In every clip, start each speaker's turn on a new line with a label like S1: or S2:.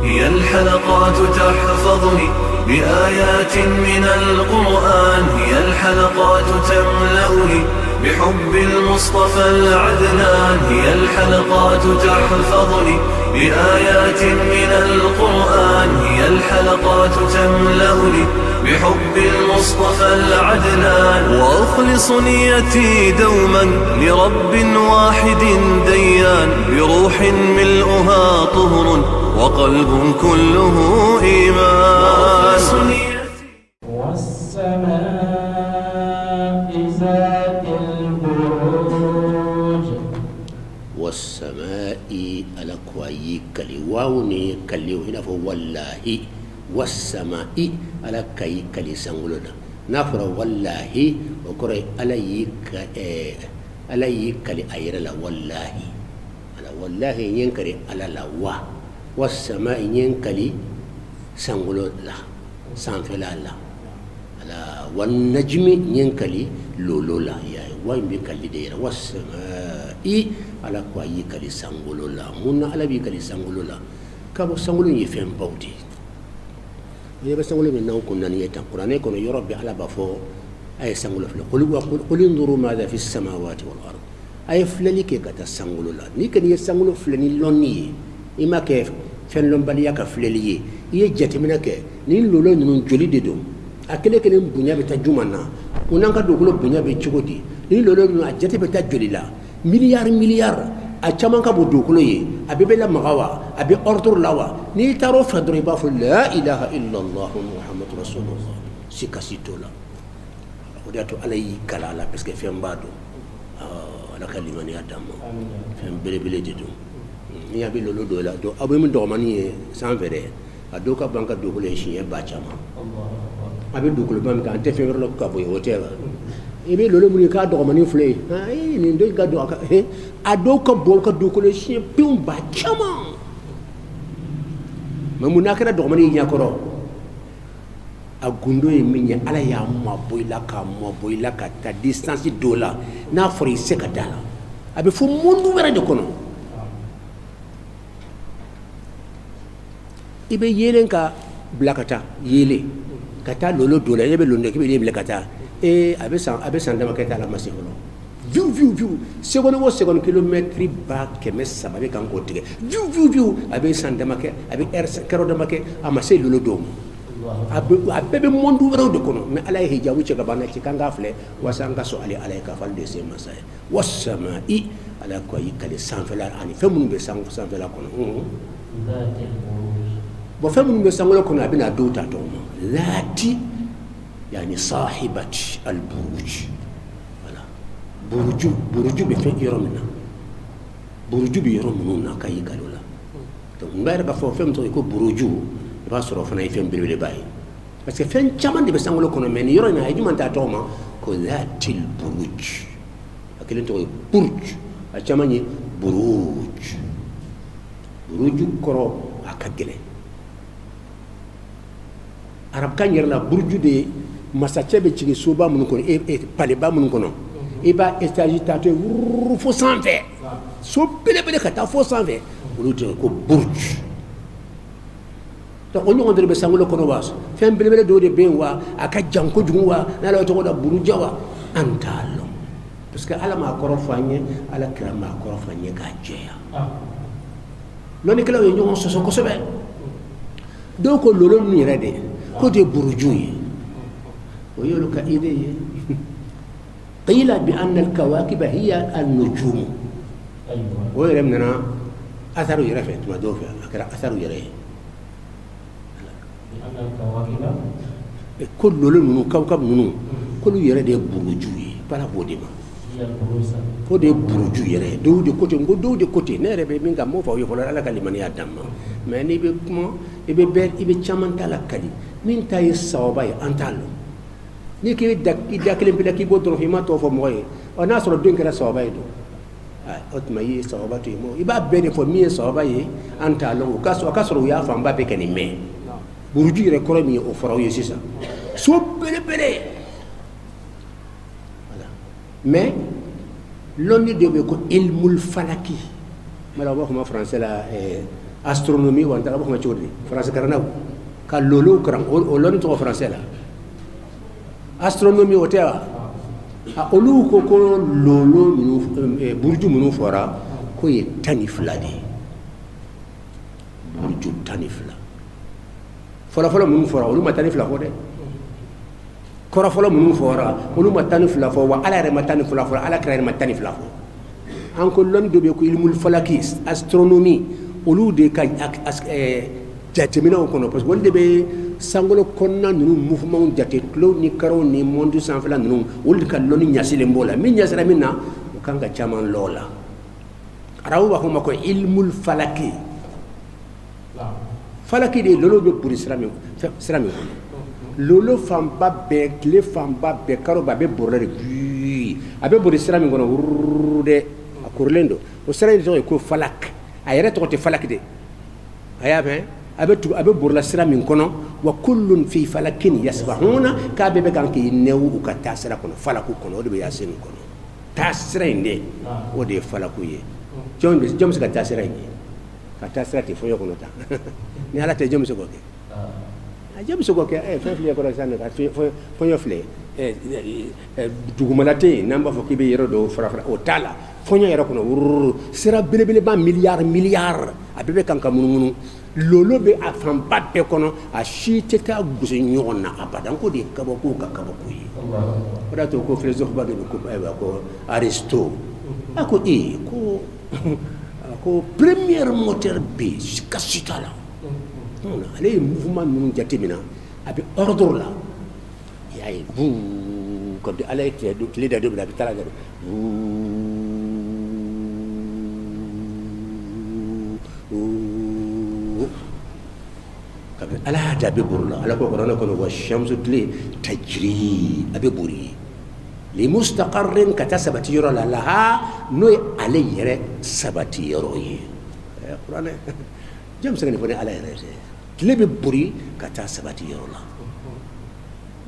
S1: هي الحلقات تحفظني بآيات من القرآن، هي الحلقات تملأني بحب المصطفى العدنان، هي الحلقات تحفظني بآيات من القرآن، هي الحلقات تملأني بحب المصطفى العدنان. وأخلص نيتي دوما لرب واحد ديان، بروح ملؤها طهر وقلب كله إيمان.
S2: والسماء ذات البروج.
S3: والسماء على كواي كلي واوني كلي هنا والله. والسماء على كاي كلي سانغولنا نفر والله وكري على كلي ايرلا والله على والله ينكري على لا والسماء ينكلي سانغولنا سانفلا لا على والنجم ينكلي لولولا يا وين بكلي دير. والسماء على كواي كلي سانغولنا من على بكلي سانغولنا كابو سانغولو يفهم بودي يبقى سانغولو من ناو كنا نيتا قرانه كنا يربي على بافو اي سانغولو فلا قل انظروا ماذا في السماوات والارض اي فلالي كي كتا سانغولو لا ني كان يسانغولو فلاني لوني اما كيف فن لون باليا كفلالي يجت منك ني لولو نون جولي ديدو akele kele bunya beta jumana unanga dogulo bunya be chigodi ni lolo no ajete beta jolila milliard a caman ka bo dogulo ye abebe la magawa abe ordre lawa ni taro fadri ba fu la ilaha illa allah muhammadur rasulullah sikasitola odato alayi kalala parce que fembado ala kalimani adamo fem belebele dido ni abi lolo do la do abe mi do mani sans vere ado ka banka dogulo shiye ba chama abe dogulo bam ka ante fem lo ka bo hotela ibe lolo muni ka do mani fle ai ni ndo ka do ka ado ka bo ka dogulo shiye pium ba chama mamuna kera do mani nya koro agundo e minya ala ya mo boila ka ta distance dola na fori se ka dala abe fu mundu wera de kono ibe yelen ka blakata yele kata lolo dola yebe londe kibe yele blakata abe san dama kata la masi kono viu seconde kilomètre ba keme sababe kan ko tige viu abe san dama ke abe kero dama ke amase lolo dom abebe mondu wero de kono mais ala hijabu ci gabana ci kanga fle wasanga so ali ala ka fal de se masay wasama'i ala ko yikale sanfela ani femun be sanfela kono bo femun be sanfela kono abina dota to lati yani sahibati al buruj wala buruju be fe yoromina buruju be yoromuna kay kalola to ngara ba fo fem to ko buruju ba soro fana ifem bilbile bayi parce que fen chaman de besangolo kono men yoro na ay jumanta toma ko zatil buruj akelen to buruj a chamani buruj koro akagele arab kan yerla buruju de masachebe chigi soba mun kono e pale ba mun kono e ba estagitato fo sanfe so bele kata fo sanfe uluto ko buruj to onyo ngondre be sangulo kono was fem belebele do de benwa aka janko jungwa na la to da burujawa antalo parce que ala ma korofanye ala krama korofanye ka jeya loni kala yo nyon soso ko sobe do ko lolo ni rede ko de burujuyi o yolo ka ide qila bi anna al kawakib hiya an nujum o yeremna atharu yarafe ma do fa akra atharu yare كل لون كوكب نونو كل يرى ده بروجوي بلا بوديما فودي بروجو يرى دو دي كوتي دو دي كوتي نيري بي مينغا مو فاو يفول على كلمه يا دم mais ni be kuma ibe ber ibe chamanta la kali min tay sawbay antalo ni ki dakle bi ki bodro hima to fo moye ona so do ngara sawbay do otma yi sawbatu mo iba bene fo mi sawbay antalo kaso ya fa mbabe kani me buruju yere koro mi o faraw yesisa so bele voilà mais l'onni de ko ilmul falaki mala wax ma français la astronomie wa ta ko ma chodi français karana ka lolo kran o loni to français la astronomie o ta a olu ko lolo burju munu fora ko ye tanifla de burju tanifla fala munu fora olu ma tanifla ko de kora fala munu fora olu ma tanifla fo wa ala re ma tanifla fo ala kra re ma tanifla fo an ko lon do be ko ilmul falaki astronomie olu de ka jatemina o kono parce que wonde be sangolo konna nunu mouvement jate klo ni karo ni monde sans fala nunu olu ka loni nyasile mbola min nyasira minna kanga chaman lola arawu ko mako ilmul falaki falaki de lolo be pour islami lolo famba be kle famba be karo ba be borre bi abe pour islami ngono de akurlendo o sera de ko falak ayere to te falak de ayabe abe borla sira min kono wa kullun fi falakin yasbahuna ka be ganki newu ka tasira kono falaku kono de be yasin kono tasira inde o de falaku ye jom se ka tasira inde ka tasira te foyo kono ta ni ala te jom se ko ke jom se ko ke fe fle ko san ka foyo fle dugumalate namba fo kibe yero do fra o tala fonyo yero kono sira belebele ba milliard abebe kanka mununu lolo be a famba be kono a shite ta gusu nyona abadan ko de kabako ka kabako yi oda to ko philosophe ba do ko aristo ako ko premier moteur be kasitala non ale mouvement nun jatimina abi ordre la yaay bu ko de ala ke do leader do bi tala ga ala da be burla ala ko kono kono wa shamsu tli tajri abe buri li mustaqarrin katasabati yura laha no ale yere sabati yoro yi qur'an jam sene fone ala yere tli be buri katasabati yoro la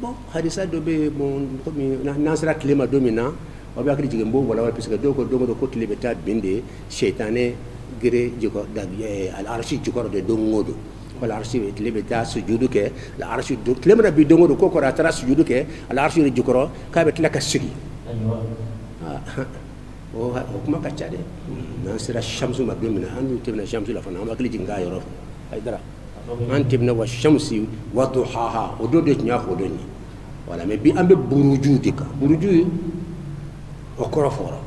S3: bon hadisa do be bon ko mi nasra klima domina o be akri jigem bo wala wala puisque do ko tli be ta binde shaytané gere jiko dag al arshi jiko de do ngodo wala arshi lebe ta sujudu ke la arshi do lemna bi dongo ko ko ratara sujudu ke ala arshi ni jukoro ka be tlaka sigi o kuma ka chade nan sira shamsu magmina an tibna shamsu la fana ma kali jinga yoro ay dara an tibna wa shamsi wa duhaha o do de nya fo do ni wala me bi ambe buruju dika buruju o ko fora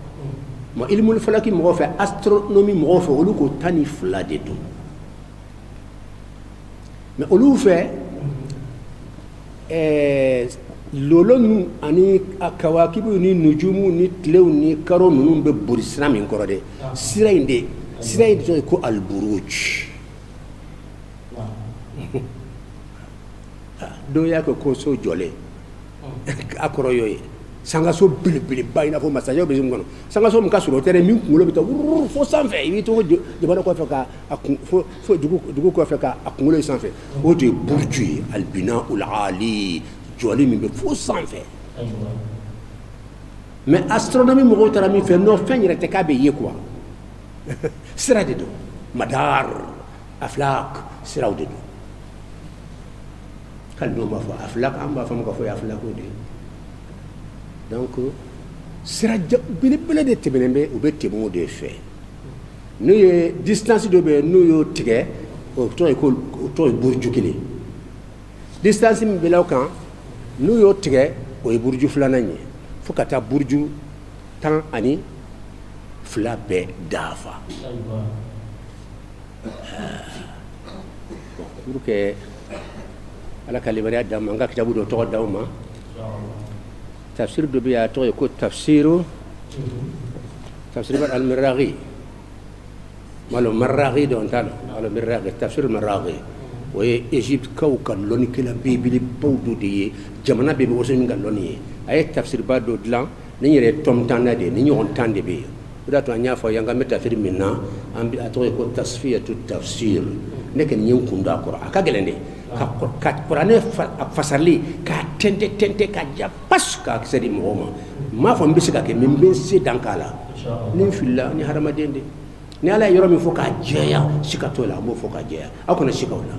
S3: ma ilmul falaki mo fa astronomie mo fa olu ko tani flade do mais olu fait lolo nu ani akawakibu ni nujumu ni tlew ni karo nunu be buri sira min koro de sira inde ko al buruj do ya ko so jole akoro yoy sanga so bil bayina fo masajo be ngono sanga so mka suro tere min kulo bito fo sanfe wi to je bana ko fe ka fo dugu ko fe ka akulo sanfe o de burju al bina al ali joli min be fo sanfe mais astronomie mo tara mi fe no fe nyere te ka be ye quoi sira de do madar aflaq sira de do kal no ma fa aflaq amba fam ko fa aflaq o de donc sira bele de tebenembe o be temo de fait nous ye distance do be nous yo tige o to e ko to burju kili distance mi belaw kan nous yo tige o e burju fulana ni fukata burju tan ani fula be dafa pour que ala kalibari adam anga kitabu do to dawma tafsir do biya to ko tafsir al-Maraghi malo Maraghi don tanalo Maraghi tafsir al-Maraghi o Egypte kaw kan loni kila bibili pawdu de jamana be woso ngal loni ay tafsir ba do dlan ni yere tom tanade ni nyon tande be da to anya fo yanga meta fir minna ambi ato ko tasfiyatu tafsir nek ni kunda qur'an ka gelende ka qur'ane fasarli ka tente ka ja pas ka sedi moma ma fo mbisi ka ke mimbe se dankala ni filla ni harama dende ni ala yoro mi foka jeya sikatola mo foka jeya akona sikawla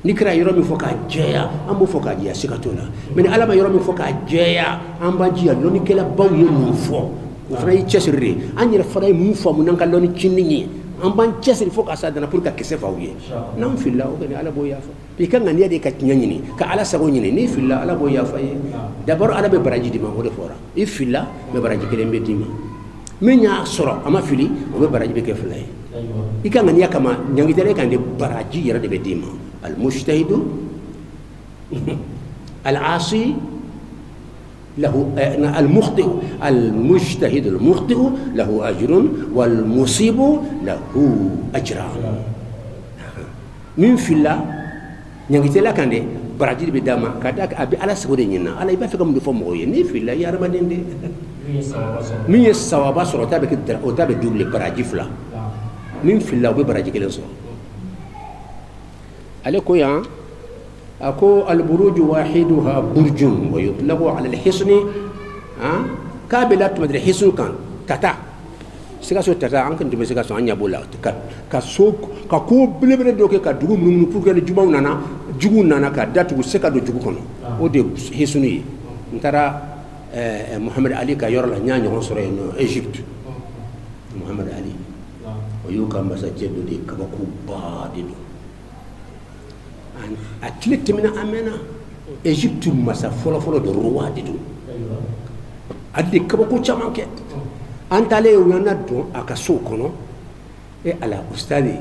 S3: ni kira yoro mi foka jeya ambo foka jeya sikatola men ala ma yoro mi foka jeya amba jiya loni kala baw ye mu fo o fana yi chesri anyira fara mu fo mu nan ka loni kinni amban chesri foka sadana pour ka kese fawye nam filla o gani ala boya fa bi kan ngani de ka nyanyini ka ala sago nyini ni filla ala boya fa ye d'abord ala be baraji di ma o de fora i filla be baraji kele be di ma min ya soro ama fili o be baraji be ke filla ye i kan ngani kama nyangi tere kan de baraji yara de be di ma al mujtahidu al asi له المخطئ المجتهد المخطئ له أجر والمصيب له أجران من في الله نيجي لك عندي براجيل بدما كذا أبي على سوديننا على يبقى فيكم دفعوا مويه ني في الله يا رمضان دي مين السواب صار تابع كده أو تابع دوبل براجيل فلا من في الله وبراجيل كده صار عليكم يا أكو البروج واحدها برج ويطلق على الحصن كابلات مدري حصن كان تتا سيكاسو تتا أنك نتبع سيكاسو أنيا بولا كسوك كاكو بلبل دوكي كدوغو منو بوكي جوبا نانا جوغو نانا كداتو سيكا دو جوغو كنو ودي حصني نترى محمد علي كيور لا نياني هونسوري نو إيجيبت محمد علي ويوكا مساجد دي كباكو بادي atlet mina amena Egypte masa folo de roi de do adi kabako chamanke antale wona do akaso kono e ala ustadi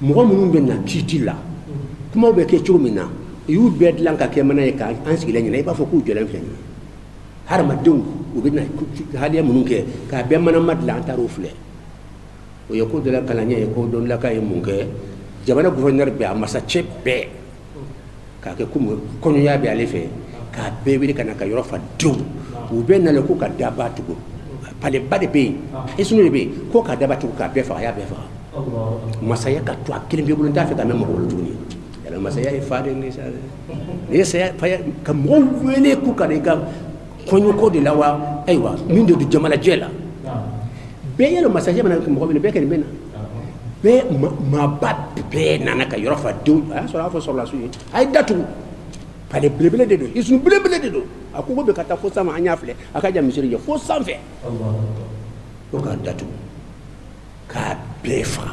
S3: mo munun be na kitila kuma be ke chumina yu bed lanka ke mana ka ansi lenye na ba fo ku jolan fen har ma do u be na hadiya munun ke ka be mana madla antaro fle o yako de la kalanya ko don la kay munke jamana gouverneur be amasa chepe kake kumu kono ya bi alefe ka bebe kana ka yoro fa do u be na le ko ka daba tugo pale bade be esunu be ko ka daba tugo ka be fa ya be fa Allah masaya ka to akili be bulun tafe ka memo ko tuni yala masaya e fa de ni sa ni sa fa ka mo wele ku ka de ka konyo ko de lawa aywa min de jamala jela be yelo masaya mana ko mo be ka ni mena be ma bat be nana ka yoro fa do so la fo so la suyi ay datu pale blebele de do isu blebele de do akugo be kata fo sama anya fle akaja misiri je fo sanfe Allah ko ka datu ka be fa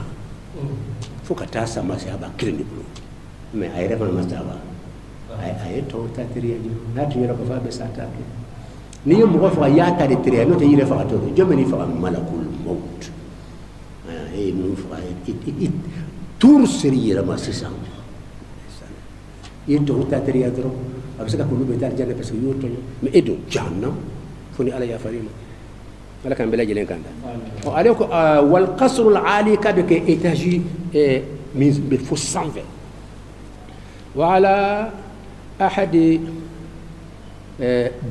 S3: fo kata sama se aba kreni bulu me ay refa ma taba ay to ta triya ni na tu yoro ko fa be sata ni yo mo fa ya ta de triya no te yire fa to jomeni fa malakul maut ay no fa it tour seri rama sisang yento ta triya dro abisaka kulu be tar janna parce que yoto me edo jahannam foni ala ya farima ala kan bela jelen kanda o aleko wal qasr al ali kabke etaji min bi fusanve wa ala ahad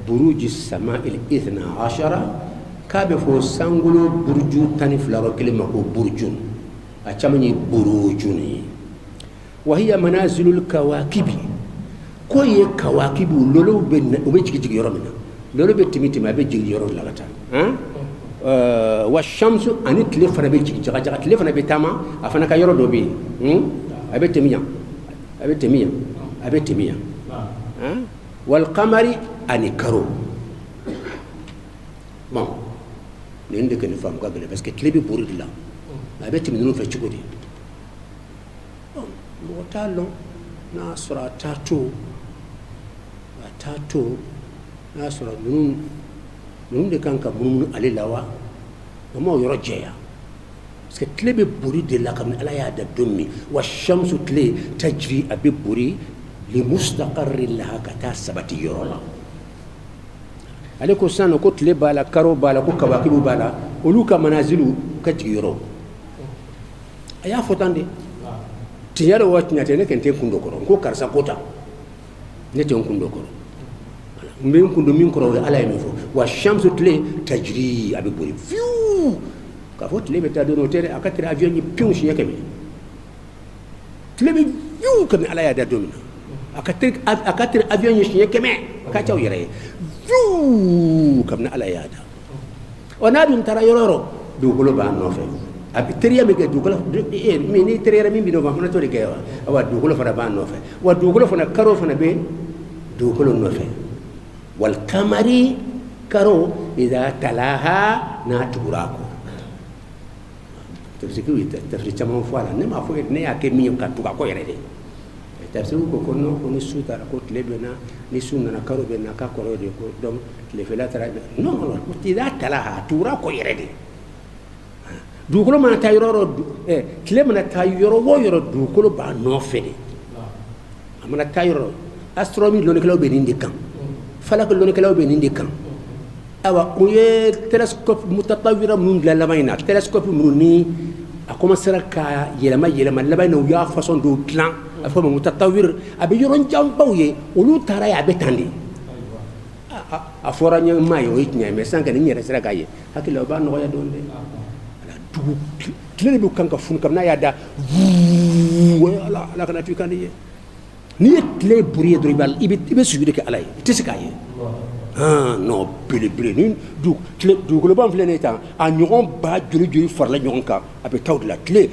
S3: buruj as-sama' al-12 kabe fo sangulo burju taniflaro kelima ko burjun a camani burujuni wa hiya manazilul kawakibi ko ye kawakibu lolo be jigi yoro mina lolo be timitima be jigi yoro lagata wa shamsu ani tile fana be jigi jaga tile fana be tama afana ka yoro do be abe temiya wal qamari ani karo bon nende ke ne fam ka gele parce que tile be buri la abe temi no fe chukudi mo talo na sura tatu na sura nun de kanka mun alilawa mo yoro jeya parce que tile be buri de la kam ala ya da dummi wa shamsu tile tajri abi buri li mustaqarri laha kata sabati yoro la aleko sano ko tile bala karo bala ko kawakibu bala oluka manazilu kati yoro aya fotande tiyaro wati nyatene kente kundo koro ko karsa kota nete kundo koro mbe kundo min koro ala yemi fo wa shamsu tile tajri abi buri fiu ka fo tile beta do notere akatira avion ni pion shi yakeme tile be fiu kam ala ya da domina akatira avion ni shi yakeme ka taw yere fiu kam na ala ya da ona dun tara yororo do golo ba no fe abi teriya mi ke dugula mi ni teriya mi bino ba hono to de ke wa dugula fana ba no fe wa dugula fana karo fana be dugula no fe wal kamari karo ida talaha na turako tafsir chama fala ne ma fo ne ya ke mi ka tuga ko yere de tafsir ko kono ko ni suta ko tlebe na ni sunna na karo be na ka ko de ko dom le fela tara non non ko ida talaha turako yere de dugukolo mana taa yɔrɔ tile mana taa yɔrɔ o yɔrɔ dugukolo b'a nɔfɛ de a mana taa yɔrɔ astronomi lɔnnikɛlaw bɛ nin de kan falaki lɔnnikɛlaw bɛ nin de kan awa o ye telescope mutatawira minnu dilan laban in na telescope minnu ni a commencera ka yɛlɛma laban in na u y'a façon dɔw dilan a bɛ fɔ o ma mutatawir a bɛ yɔrɔ janbaw ye olu taara ye a bɛ tan de a fɔra n ye maa ye o ye tiɲɛ ye mais sisan kɔni n yɛrɛ sera k'a ye hakili la o b'a nɔgɔya dɔɔnin dɛ. tile de bɛ kan ka funu kabini n'a y'a da ala kana to i kan de ye n'i ye tile buri ye dɔrɔn i bɛ sujudi kɛ ala ye i tɛ se k'a ye non belebele ni dugukoloba filɛ nin ye tan a ɲɔgɔn ba joli farala ɲɔgɔn kan a bɛ taa o de la tile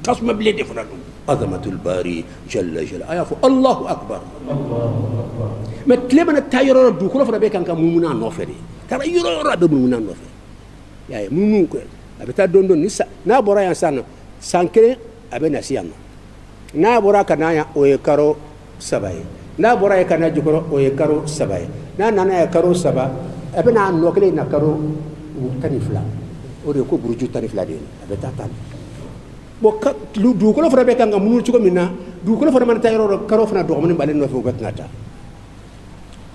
S3: tasuma bilen de fana don azamatul bari jalla jalla a y'a fɔ alahu akbar mais tile mana taa yɔrɔ yɔrɔ dugukolo fana bɛ kan ka munumunu a nɔfɛ de taara yɔrɔ o yɔrɔ a bɛ munumunu a nɔfɛ. yaa munumunu ko a bɛ taa dɔɔnin dɔɔnin n'a bɔra yan sisan nɔ san kelen a bɛ na se yan nɔ n'a bɔra ka na yan o ye karo 3 ye n'a bɔra yen ka na jukɔrɔ o ye karo 3 ye n'a nana ye karo 3 a bɛ na nɔ kelen na karo 12 o de ye ko buruju 12 de ye a bɛ taa tan bon dugukolo fana bɛ kan ka munumunu cogo min na dugukolo fana mana taa yɔrɔ dɔ karo fana dɔgɔmani b'ale nɔfɛ o bɛ tɛna taa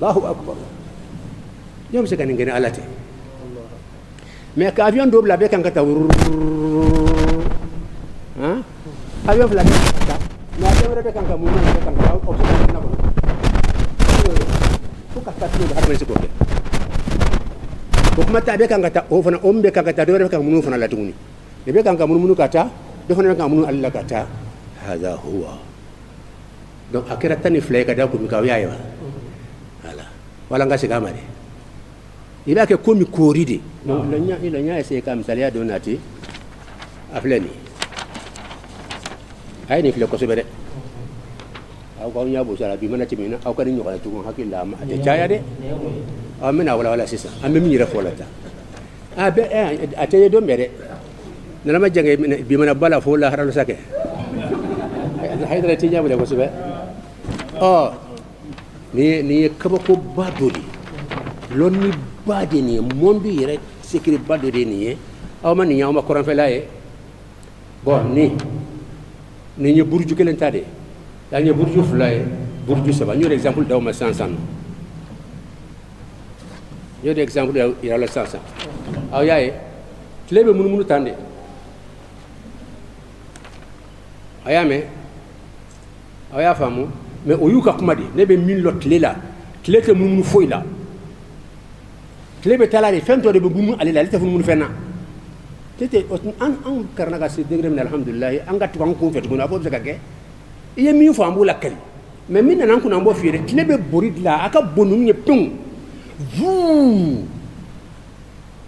S3: Allahu akbar jɔn bɛ se ka nin kɛ ni ala tɛ. mais ka avion dɔw bila a bɛ kan ka taa avion fila bɛ kan ka taa mais avion wɛrɛ bɛ kan ka munumunu a bɛ kan ka taa aw bɛ se ka na kɔnɔ fo ka taa tile de hadamaden se k'o kɛ o kuma ta a bɛ kan ka taa o fana o min bɛ kan ka taa dɔ wɛrɛ bɛ kan ka munumunu fana la tuguni de bɛ kan ka munumunu ka taa dɔ fana bɛ kan ka munumunu ale la ka taa hada huwa donc a kɛra 12 ye ka da kun min kan o y'a ye wa voilà wala n ka segin a ma de i b'a kɛ komi koori de donc n y'a essayé ka misaliya dɔ nati a filɛ nin a ye nin filɛ kosɛbɛ dɛ aw k'aw ɲɛ bosi a la bi mana tɛmɛ na aw ka nin ɲɔgɔnna tugun hakili la a tɛ caya dɛ an bɛna walawala sisan an bɛ min yɛrɛ fɔ la tan a tɛ ye don bɛɛ dɛ nana ma jɛngɛ bi mana ba la fo lahara sa kɛ hayidara tɛ ɲɛ minɛ kosɛbɛ nin ye kabakoba dɔ de lɔnni ba de nin ye monde yɛrɛ secret ba dɔ de nin ye aw ma nin ye aw ma kɔrɔnfɛla ye bon nin ye buruju kelen ta de y'an ye buruju 2 ye buruju 3 n y'o exemple d'aw ma sisan n y'o exemple yira la sisan aw y'a ye tile bɛ munumunu tan de a y'a mɛn aw y'a faamu mais o y'u ka kuma de ne bɛ min lɔ tile la tile tɛ munumunu foyi la tile bɛ taa la de fɛn dɔ de bɛ munumunu ale la ale tɛ munumunu fɛn na an karana ka se degré min na alhamdulilayi an ka tugu an kun fɛ tuguni a fɔ bɛ se ka kɛ i ye min fɔ an b'o la kari mais min nana an kunna an b'o f'i ye dɛ tile bɛ bori de la a ka bon ninnu ye pewu vuu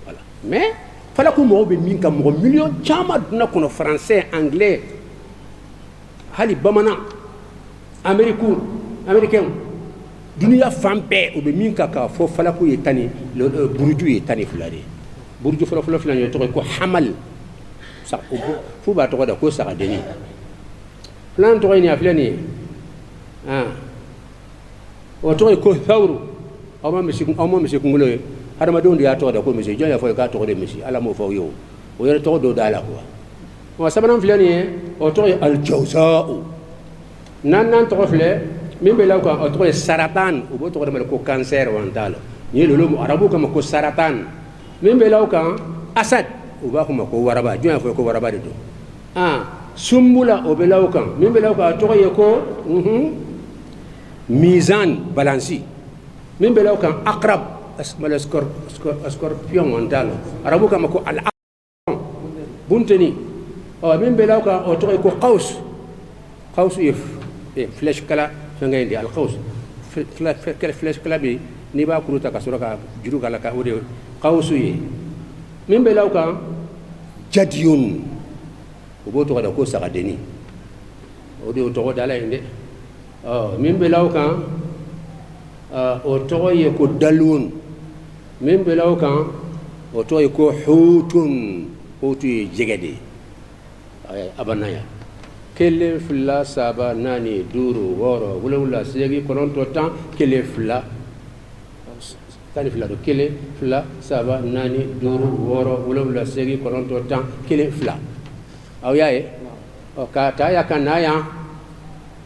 S3: voilà mais fala ko mɔgɔw bɛ min ka mɔgɔ miliyɔn caman donna kɔnɔ français anglais hali bamanan américain duniya fan bɛɛ o bɛ min ka k'a fɔ falako ye tan ni buruju ye 12 de ye buruju fɔlɔ filɛ nin ye tɔgɔ ye ko hamal f'u b'a tɔgɔ da ko sagadenni filanan tɔgɔ ye nin a filɛ nin ye o tɔgɔ ye ko thawru aw ma misi kunkolo ye hadamadenw de y'a tɔgɔ da ko misi jɔn y'a fɔ k'a tɔgɔ de misi ala m'o fɔ aw ye o yɛrɛ tɔgɔ dɔw da la quoi sabanan filɛ nin ye o tɔgɔ ye aljawza'u naaninan tɔgɔ filɛ min bɛ la kan o tɔgɔ ye saratan o b'o tɔgɔ de ma ko cancer wa n t'a la ni ye lolo arabu kama ko saratan min bɛ la kan asad o b'a fɔ ma ko waraba jɔn y'a fɔ ko waraba de don sumbula o bɛ la kan min bɛ la kan o tɔgɔ ye ko mizan balansi min bɛ la kan akrab scorpion wa n t'a la arabu kama ko al bunteni min bɛ la kan o tɔgɔ ye ko qaws ye flèche kala fɛngɛ in de alqaws flèche kala bɛ n'i b'a kuru ta ka sɔrɔ ka juru k'a la ka o de qawsu ye min bɛ la kan jadiyun o b'o tɔgɔ da ko sagadenni o de y'o tɔgɔ da la yen dɛ min bɛ l'aw kan o tɔgɔ ye ko dalun min bɛ l'aw kan o tɔgɔ ye ko hutun hutu ye jɛgɛ de ye abanaya 1 2 3 4 5 6 7 8 9 10 11 1 2 tani fila do 1 2 3 4 5 6 7 8 9 10 11 1 2 aw y'a ye ka taa ya ka na yan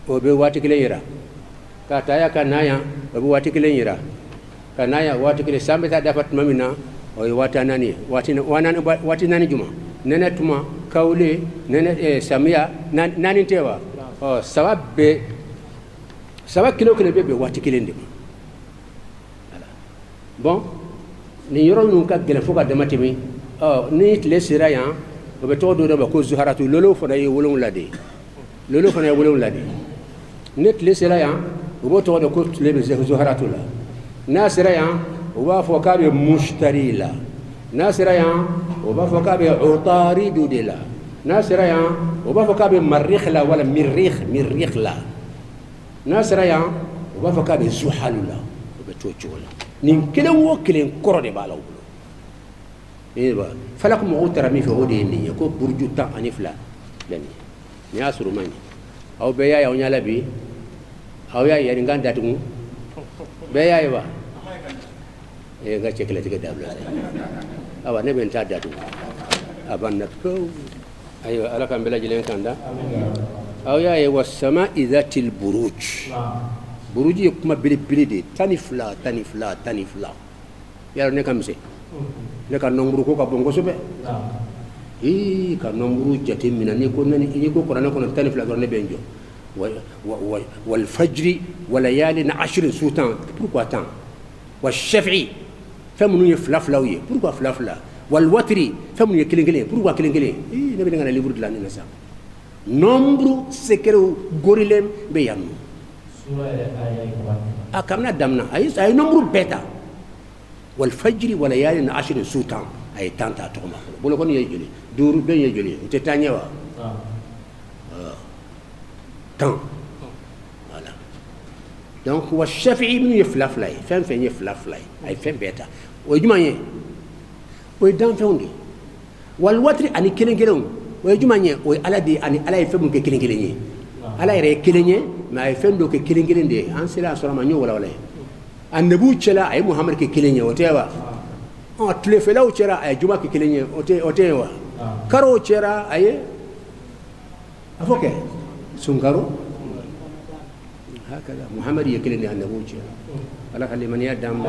S3: o bɛ waati kelen yira ka taa ya ka na yan o bɛ waati kelen yira ka na yan waati kelen san bɛ taa dafa tuma min na o ye waati naani ye waati naani juma nɛnɛ tuma kawule nɛnɛ samiya naani tɛ wa saba kilo kelen bɛ bɛn waati kelen de ma bon nin yɔrɔ ninnu ka gɛlɛn fo ka dama tɛmɛ ni tile sera yan o bɛ tɔgɔ dɔ ma ko zuharatu lolo fana ye 7 de ye lolo fana ye 7 de ye ni tile sera yan o b'o tɔgɔ dɔn ko tile bɛ zuharatu la n'a sera yan o b'a fɔ k'a bɛ mushtari la n'a sera yan o b'a fɔ k'a bɛ utaridu de la n'a sera yan o b'a fɔ k'a bɛ marikh la wala mirikh la n'a sera yan o b'a fɔ k'a bɛ zuhalu la o bɛ t'o cogo la nin kelen o kelen kɔrɔ de b'a la o bolo falak mɔgɔw taara min fɛ o de ye nin ye ko buruju 12 filɛ nin ye nin y'a sɔrɔ man ɲi aw bɛɛ y'a ye aw ɲɛla bi aw y'a ye nin kan datugu bɛɛ y'a ye wa n ka cɛ kɛlɛtigɛ dabila dɛ awa ne bɛ n ta datugu a banna pewu ayiwa ala k'an bɛɛ lajɛlen kan da aw y'a ye wa sama izatil buruj buruji ye kuma belebele de 12 yala ne ka misɛn ne ka nombre ko ka bon kosɛbɛ ka nombre jate mina ni ko kuranɛ kɔnɔ 12 dɔrɔn ne bɛ n jɔ wal fajri wa layalin 10 su tan pourquoi tan wa shafi'i fɛn minnu ye 2 ye pourquoi 2 wal watri fɛn minnu ye 1 pourquoi 1 ne bɛ ne ka na livre dilan ne na sa nombre secret gorilen bɛ yan nɔ a kabina damina a ye nombre bɛɛ ta والفجر وليال 10 سوتان اي تانتا تقما بقول كون يجلي دور بين يجلي انت تانيوا تان voilà donc والشافعي من يفلافلاي فين يفلافلاي اي فين بيتا وجمانيه ويدان فوندي والوتر اني كلين وجمانيه وي على دي اني على فين من كلين على يري كلين ما اي فين دو كلين دي ان سلا سلام نيو ولا annabu cela ay muhammad ke kilenye otewa tlefela o cera ay juma ke kilenye otewa karo cera ay afoke sungaro hakala muhammad ye kilenye annabu cera ala khali man yadam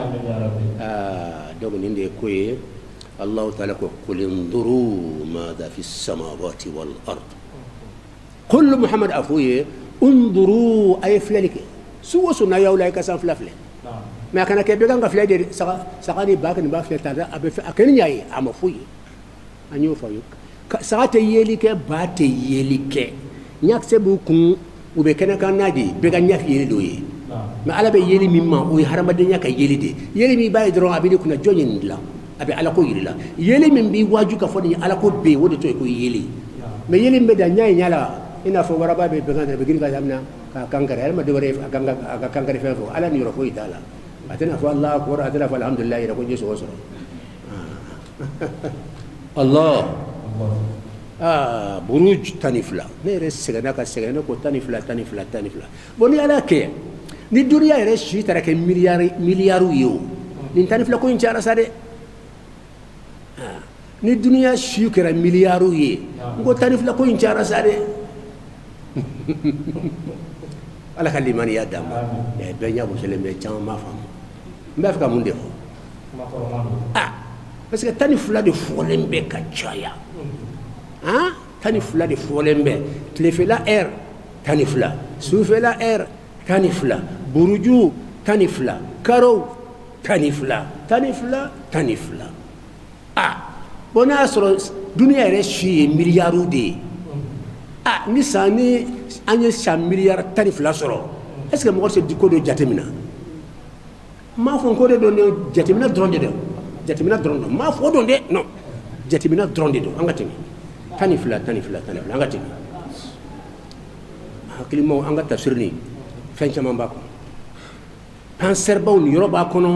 S3: dogo ninde koye allah ta'ala ko qul induru madha fi as-samawati wal ard qul muhammad afuye unduru ay flalike suwa sunna yawla ka san flafle mais kana ke began ga flede saka ni ba flede ta abe akeni yayi amafuyi anyo fayu saka te yeli ke ba te yeli ke nyak se bu kun ube kana kan nadi be ga nyak yeli doye mais ala be yeli mimma o harama de nyaka yeli de yeli mi bay dron abi kuna jonyen la abi ala ko yeli la yeli min bi waju ka fodi ala ko be wodi to ko yeli mais yeli be da nyaay nyala ina fo waraba be be ga be gini ga amna ka kankare alma de wore ka kankare fe fo ala ni ro ko itala atena fa allah akbar atena fa alhamdulillah ira ko jesu wasro allah buruj tanifla ne res segana ka segana ko tanifla boni ala ke ni dunia res shi tara ke miliaru yo ni tanifla ko inchara sade ni dunia shi kera miliaru ye ngo tanifla ko inchara sade ala khali man ya dam e be nya bo seleme chama ma fam mbaf ka munde parce que tanifla de folembe ka chaya tanifla de folembe tlefela air tanifla sufela air tanifla buruju tanifla karo tanifla bona soro dunia re shi miliaru de ni sani anye 100 milliards tanifla soro est ce que mo se diko do jatemina ma fon ko de do jatemina dron de jatemina dron ma fo do de non jatimina dɔrɔn de don an ka tɛmɛ tan ni fila an ka tɛmɛ hakilimaw an ka tafsir ni fɛn caman b'a kɔnɔ pansɛribaw ni yɔrɔ b'a kɔnɔ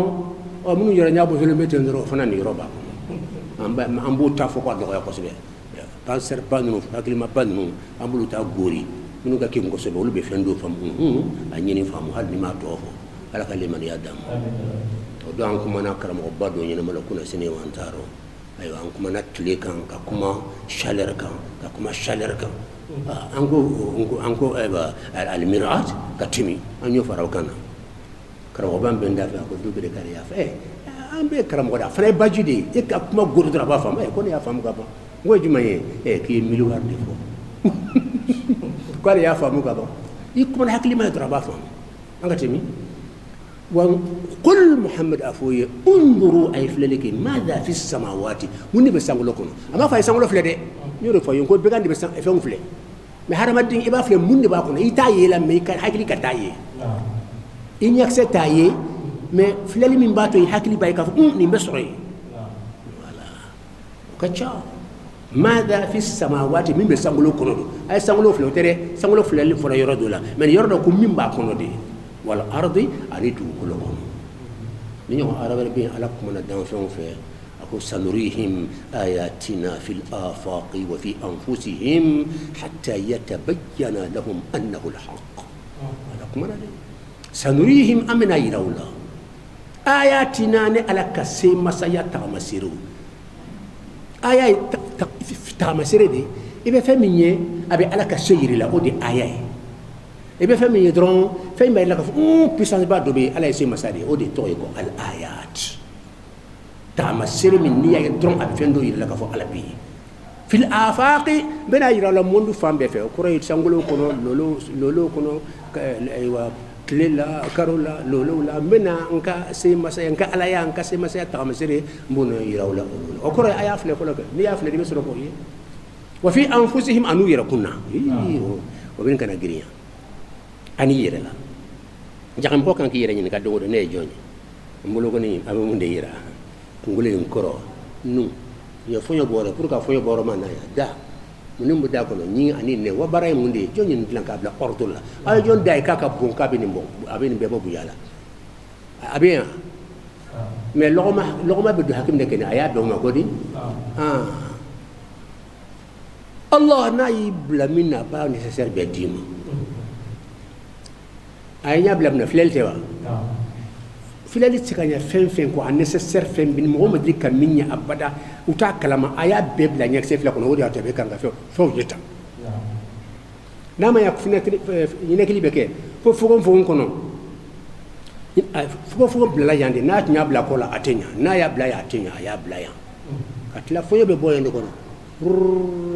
S3: minnu yɛrɛ ɲɛ bɔsilen bɛ ten dɔrɔn o fana ni yɔrɔ b'a kɔnɔ an b'o ta fɔ k'a dɔgɔya kosɛbɛ pansɛriba ninnu hakilimaba ninnu an b'olu ta gori minnu ka kɛ kosɛbɛ olu bɛ fɛn dɔw faamu a ɲini faamu hali ni m'a tɔgɔ fɔ ala ka limaniya d'an ma o don an kumana karamɔgɔba dɔ ɲɛnama la kunna sini wa an taarɔ ayiwa an kumana tile kan ka kuma chaleur kan an ko ayiwa al-miraat ka tɛmɛ an y'o fara o kan na karamɔgɔba bɛ n da fɛ a ko du bɛ de kari y'a fɛ an bɛ karamɔgɔ da a fana ye baji de ye e ka kuma goro dɔrɔn a b'a faamu ko ne y'a faamu ka ban n ko jumɛn ye k'i ye miliwari de fɔ k'ale y'a faamu ka ban i kumana hakilima ye dɔrɔn a b'a faamu an ka tɛmɛ وقل محمد أفوي انظروا أي فلك ماذا في السماوات من بسانغلو كنو أما فاي سانغلو فلده يورو فاي ينكو بيغان دي بسان فيون فله ما حرام الدين إبا فله من با كنو يتايي لا مي كان حكلي كتايي إن يكسي تايي ما فلالي من باتو يحكلي باي كف ني مسري ولا كتشا ماذا في السماوات من بسانغلو كنو أي سانغلو فله تري سانغلو فلالي فلا يردو لا من يردو كم من با كنو دي والأرض أريدو كلهم من يوم أرى بين ألكم من الدم فيه أقول سنريهم آياتنا في الآفاق وفي أنفسهم حتى يتبين لهم أنه الحق ألكم من سنريهم أمنا يرولا آياتنا نألك سيما سيتغمسرو آيات تغمسر دي إذا فهمني أبي ألك سير لا أودي آيات ebe fɛn min ye dɔrɔn fɛn b'a yira k'a fɔ puissance ba dɔ bɛ ala ye se masa de o de tɔgɔ ye ko al ayat taamasere min n'i y'a ye dɔrɔn a bɛ fɛn dɔ yira la k'a fɔ ala bɛ yen fil afaqi n bɛna yira la monde fan bɛɛ fɛ o kɔrɔ ye sankolo kɔnɔ lolo kɔnɔ ayiwa tile la karo la lolo la n bɛna n ka se masaya n ka alaya n ka se masaya taamasere n b'o yira o la o kɔrɔ ye a y'a filɛ fɔlɔ kɛ n'i y'a filɛ i bɛ sɔrɔ k'o ye wa fi anfusihim anu yɛrɛ kun na o bɛ kana girinya ani yɛrɛ la jaganbɔ kan k'i yɛrɛ ɲininka don o don ne ye jɔn ye n bolo kɔni a bɛ mun de yira kunkolo in kɔrɔ nu ye fɔɲɔ bɔrɛ pour que fɔɲɔ bɔrɛ ma na ya da mun bɛ da kɔnɔ ɲi ani nɛ wa baara ye mun de ye jɔn ye nin dilan k'a bila ordre la a ye jɔn da ye k'a ka bon k'a bɛ nin bɔ a bɛ nin bɛɛ bɔ bonya la a bɛ yan mais lɔgɔma bɛ don hakili de kɛ a y'a bɛn o ma ko di Allah n'a y'i bila min na a b'a nécessaire bɛɛ d'i ma a ye ɲa bila mina filɛli tɛ wa filɛli tɛ se ka ɲɛ fɛn fɛn kɔ a nécessaire fɛn bi mɔgɔ ma deli ka min ɲɛ abada u t'a kalama a y'a bɛɛ bila ɲɛkisɛ fila kɔnɔ o de y'a to a bɛ kan ka fɛnw ye tan n'a ma ɲɛ ɲɛnɛkili bɛ kɛ fo fogon kɔnɔ fogon bilala yan de n'a tun y'a bila kɔ la a tɛ ɲa n'a y'a bila yan a tɛ ɲa a y'a bila yan ka tila foɲɛ bɛ bɔ yan de kɔnɔ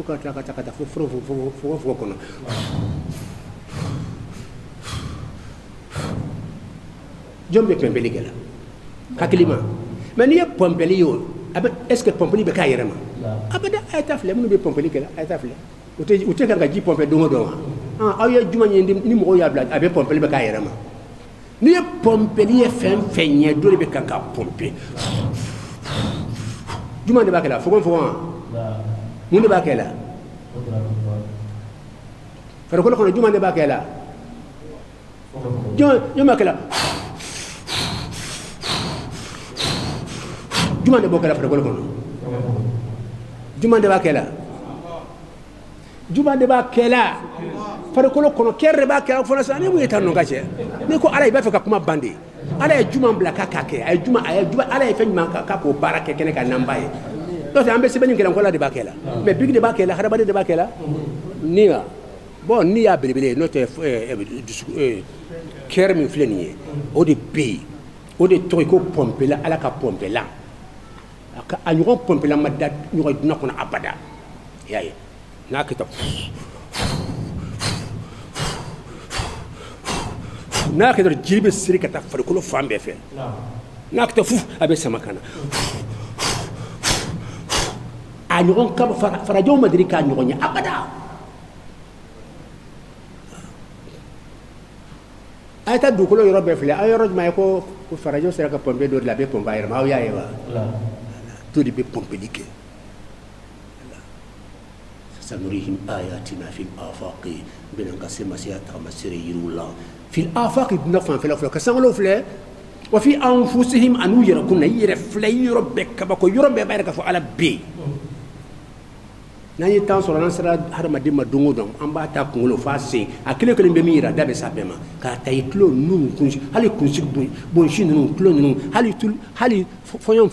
S3: ka tila ka taa fo fogon kɔnɔ jɔn bɛ pɔnpɛli kɛ la hakili ma mais n'i ye pɔnpɛli ye est ce que pɔnpɛli bɛ k'a yɛrɛ ma abada a ye taa filɛ minnu bɛ pɔnpɛli kɛ la a ye taa filɛ u tɛ kan ka ji pɔnpɛ don o don wa aw ye juma ye ni mɔgɔw y'a bila a bɛ pɔnpɛli bɛ k'a yɛrɛ ma n'i ye pɔnpɛli ye fɛn fɛn ɲɛ dɔ de bɛ kan ka pɔnpɛ juma de b'a kɛ la fogon wa mun de b'a kɛ la farikolo kɔnɔ juma de b'a kɛ la jɔn b'a kɛ la juma de b'o kɛ la farikolo kɔnɔ juma de b'a kɛ la juma de b'a kɛ la farikolo kɔnɔ kɛrɛ de b'a kɛ la fɔlɔ sisan ni mun ye tan nɔ ka cɛ n'i ko ala i b'a fɛ ka kuma bande ala ye juma bila k'a kɛ a ye juma ala ye fɛn jumɛn k'a k'o baara kɛ kɛnɛ kan n'an ba ye n'o tɛ an bɛ sɛbɛnni kɛlɛ nkɔla de b'a kɛ la mais bigi de b'a kɛ la hadamaden de b'a kɛ la ni wa bon ni y'a belebele ye n'o tɛ kɛrɛ min filɛ nin ye o de bɛ yen o de tɔgɔ ye ko pɔnpela ala ka pɔnpela a ɲɔgɔn pɔnpela ma da ɲɔgɔn dunan kɔnɔ abada i y'a ye n'a kɛta n'a kɛta jiri bɛ siri ka taa farikolo fan bɛɛ fɛ n'a kɛta fu a bɛ sama kana a ɲɔgɔn ka farajɛw ma deli k'a ɲɔgɔn ye abada a ye taa dugukolo yɔrɔ bɛɛ filɛ a ye yɔrɔ jumɛn ye ko farajɛw sera ka pɔnpe dɔ de la a bɛ pɔnpe a yɛrɛ ma aw y'a ye wa to de bɛ pɔnpeli kɛ sanurihim ayatina fil afaqi benen ka sema siyata masire yirula fil afaqi nafan fil afaq kasangolo fle wa fi anfusihim anu yarakuna yirfla yurabek bako yurabbe bayra fa ala bi nani tan so lan sara harma dimma dungo dom amba ta kungulo fa se akile kele be mira dabe sabema ka tayitlo nun kunshi hali kunshi bon shin nun klo nun hali foyon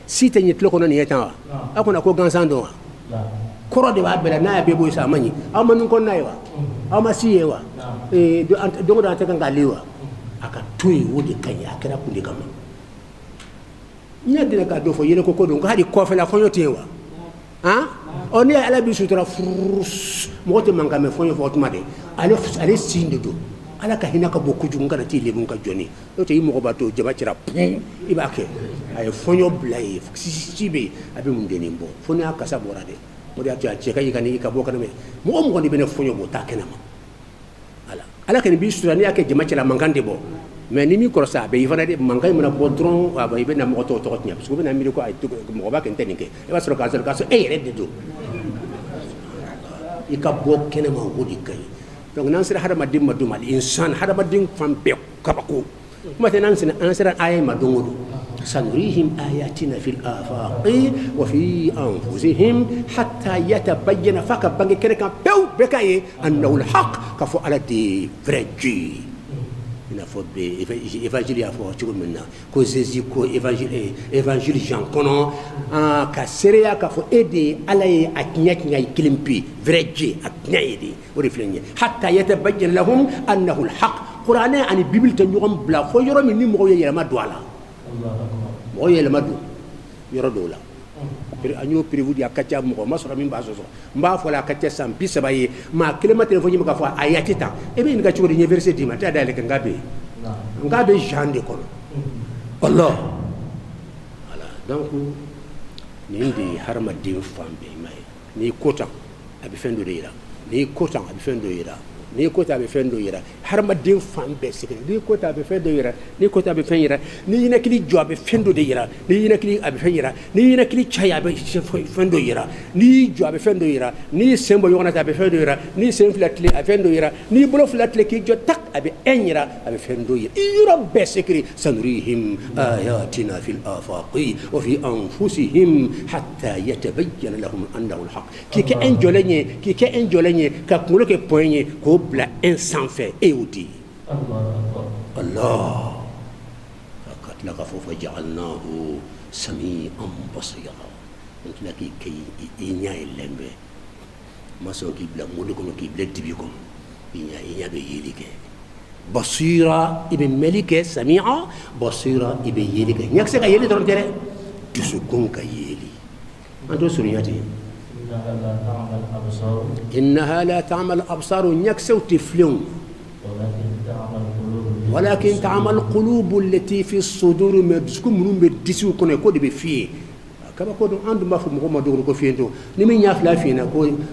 S3: site ni tlo kono ni etan akona ko gansando koro de ba bela na be boy sa mani amma nun kon naywa amma siyewa dongo da ta kan galewa aka tuyi wodi kanya akira kunde kama nya dina ka do fo yele ko don ko hadi ko fa la fonyo tewa on est à la bisutra mo te manga me fonyo fo tumade ale sinde do ala ka hina ka boku junga na ti lebun ka joni o te yimo ko bato jaba cira ibake ay fonyo blay sibe abi mun deni mbo foni aka sabora de mo de ati ache kay kani ka boka me mo mo ni bene fonyo bo takena ma ala ka ni bisutra ni ake jama cira mangande bo mais ni mi korsa be ifana de mangay mona bodron wa ba ibena mo to nya parce que bena mi ko ay to mo ba ken tenike e ba soro ka e redde do ika bo kene ma wodi kay donc nan sira hada madim madum al insan hada madim fam be kabako mate nan sira an sira ay madungudo sanurihim ayatina fil afaqi wa fi anfusihim hatta yatabayyana faka bangi kene kan pew be kay annahu al haqq kafu ala di vraji ina fo be évangile ya fo chugo menna ko Jésus ko évangile Jean kono ka sereya ka fo ede alay aknyat ngay kilimpi vraji aknyaydi o reflenye hatta yatabayyan lahum annahu alhaq qur'ana ani bible tan yugam bla fo yoro min ni mo yele ma douala mo yele ma do yoro dola anyo prévu dia katia mo masora min baso mba fo la katia sam pisaba ye ma kilomètre fo nyima ka fo ayatita e be nga chugo de verset di ma ta dale ka ngabe jande kono Allah voilà donc ni ndi harma dim fambe may ni kota abi fendo reira ni kota abi fendo reira ni kota abi fendo reira harma dim fambe sikri ni kota abi fendo reira ni kota abi fendo ni ina kili jobe fendo reira ni ina kili abi fendo ni ina kili chaya abi fendo reira ni jobe fendo reira ni sembo yona abi fendo reira ni semflatle abi fendo reira ni bolo flatle ki jo tak abi enyira abi fendo reira yura besikri sanurihim ayatina fil afaqi wa fi anfusihim hatta yatabayyana lahum annahu alhaq ki ke enjolenye ka kulo ke poenye ko bla sans fait et outil Allah fakat la ghafufa ja'alnahu sami'an basira donc la ki inya elembe maso ki bla modu ko ki bla dibi ko inya be yelike basira ibe melike sami'a basira ibe yelike nyak se ka yeli don tere dusukun ka yeli ando suriyati إنها لا تعمل الأبصار يكسو تفلون ولكن تعمل القلوب التي في الصدور مدسكم من بدسو كون يكون بفيه كما كون عند ما في محمد دور كو فينتو نمي نياف لا فينا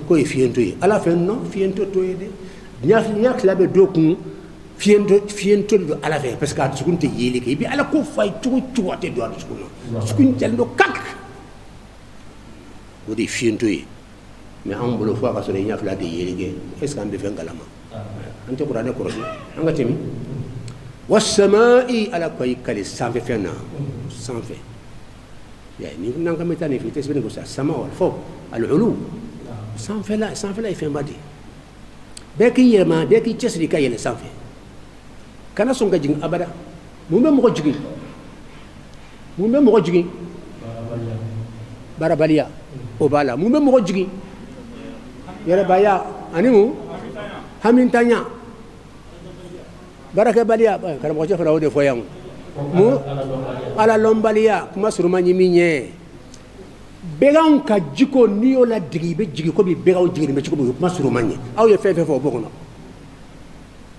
S3: كو فينتو على فين فينتو تو يدي نياف لا بدوكم فينتو على فين parce que سكون تيلي كي بي على كو فاي تو تي دو سكون جالو كاك ودي فينتوي mais an bolo fo ka so nya fla de yelege est ce qu'on be fen galama ante qur'an ko rosi anga temi was-samaa'i ala kay kali sanfe fena sanfe ya ni nan ka metani fi tesbe ko sa sama wal fo al-ulu sanfe la ifen badi be ki yema be ki chesri kay le sanfe kana so nga jing abada mu be mo ko jigi barabaliya o bala mu be mo ko jigi yere baya animu hamintanya baraka balia kala mo chefra ode foyam mu ala lombalia kuma suruma nyiminye began ka jiko niyo la digi be jigi ko bi begaw jigi me chiko kuma suruma nyi aw ye fefe fo bokono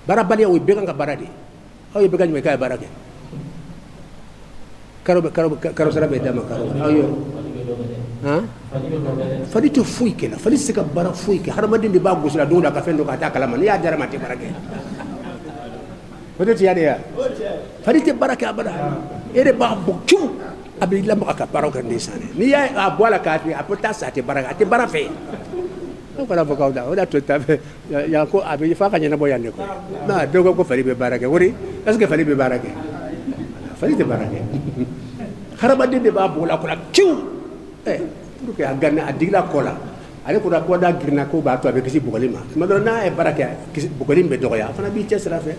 S3: barabalia o began ka barade aw ye began me kay barake karo sara be dama karo aw yo fali to fuike la fali sika bara fuike harmadin bi ba gusula do da ka fendo ka ta kalama ya jara mate barake peut-être ya dia fali te barake abada ere ba bokku abi lambo aka baro kan desane ni ya abwala ka ti apota sa te baraka te barafe o kala fo kawda o da to tabe ya ko abi fa ka nyana boyande ko na dogo ko fali be barake wori est ce que fali be barake fali te barake haraba de ba bola ko la ciu pour que aganna adigla kola ale ko da ko da girna ko ba to be kisi bugolima ma do na e barake kisi bugolim be dogoya fana bi ci sra fe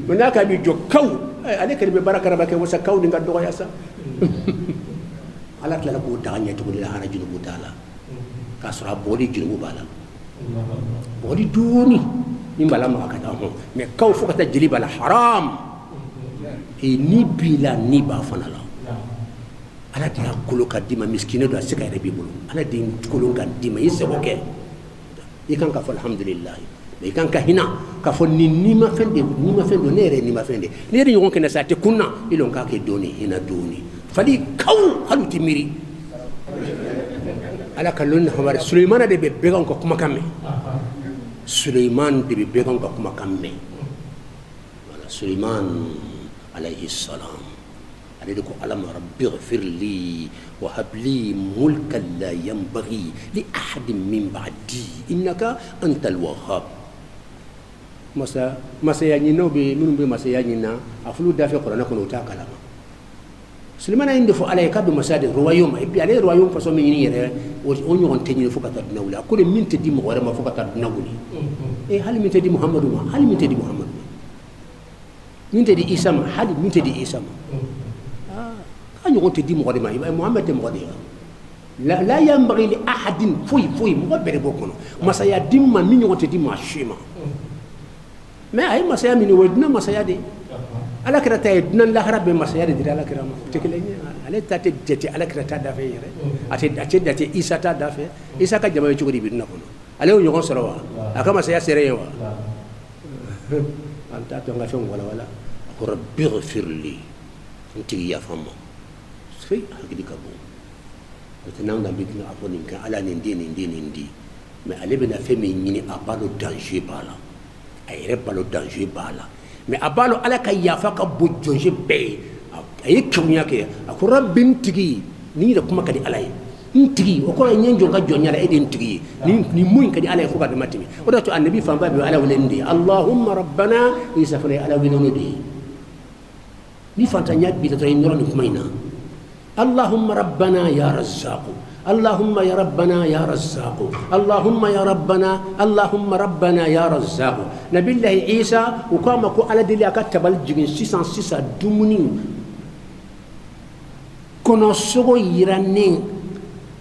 S3: mo na ka bi jo kaw ale kadi be baraka rabake wasa kaw dinga dogoya sa ala tla ko danya to la hara junubu taala ka sura bodi junubu bala bodi duni ni bala ma ka tawo me kaw fu ka ta jili bala haram e ni bila ni ba fana la ala dia kolo ka dima miskine do sika rebi bulu ala di kolo ka dima yise boke e kan ka fa alhamdulillah e kan ka hina ka fo ni ma fende ne re ni ma fende ne re yon kena sa te kunna ilon ka ke doni hina doni fali kaw halu timiri ala kalon hamar sulaiman de be began ko kuma kamme sulaiman de be began ko kuma kamme wala sulaiman alayhi salam ale ko alam rabbi ighfir li wa hab li mulkan la yanbaghi li ahad min ba'di innaka antal wahhab masa ya nyino be minum be masa ya nyina afulu dafi qur'ana ko ta kalama Sulemana inde fo alay kaddu masade royaume e bi ale royaume façon mi ni yere o nyon teñi fo kata nawla ko de min te di mo wara ma fo kata nawuli e hal min te di muhammadu ma hal min te di muhammadu min te di isa ma hal min te di isa ma ka nyon te di mo wara ma muhammad te mo wara la yambaghi li ahadin fuy mo bere bokono masaya dimma min nyon te di ma shima mais ay masaya min wodna masaya de ala kira tay dunan la harabe masaya de ala kira ma tekele ala tate jeti ala kira ta dafe yere ate date isa ta dafe isa ka jamae chugodi bi duna kono ale o nyogon soro wa aka masaya sere wa anta to nga fen wala ko rabbi ghfirli nti ya famo sey hakidi ka bo to nang da bidna afoni ka ala ni ndi mais ale be na fe me nyini abalo danger bala ayre balo danger bala mais abalo ala ka yafa ka bojjonje be ay kunya ke ko rabbin tigi ni da kuma kadi alay ntigi o ko nyen jonga jonyala e den tigi ni muy kadi alay ko kadi matimi o da to annabi famba be ala walendi allahumma rabbana isafana ala winodi ni fantanya bi da to ndoro ni kuma ina allahumma rabbana ya razzaq اللهم يا ربنا يا رزاق اللهم يا ربنا اللهم ربنا يا رزاق نبي الله عيسى وكما كو على دلي كتب الجين 606 دومني كونو سوغو يراني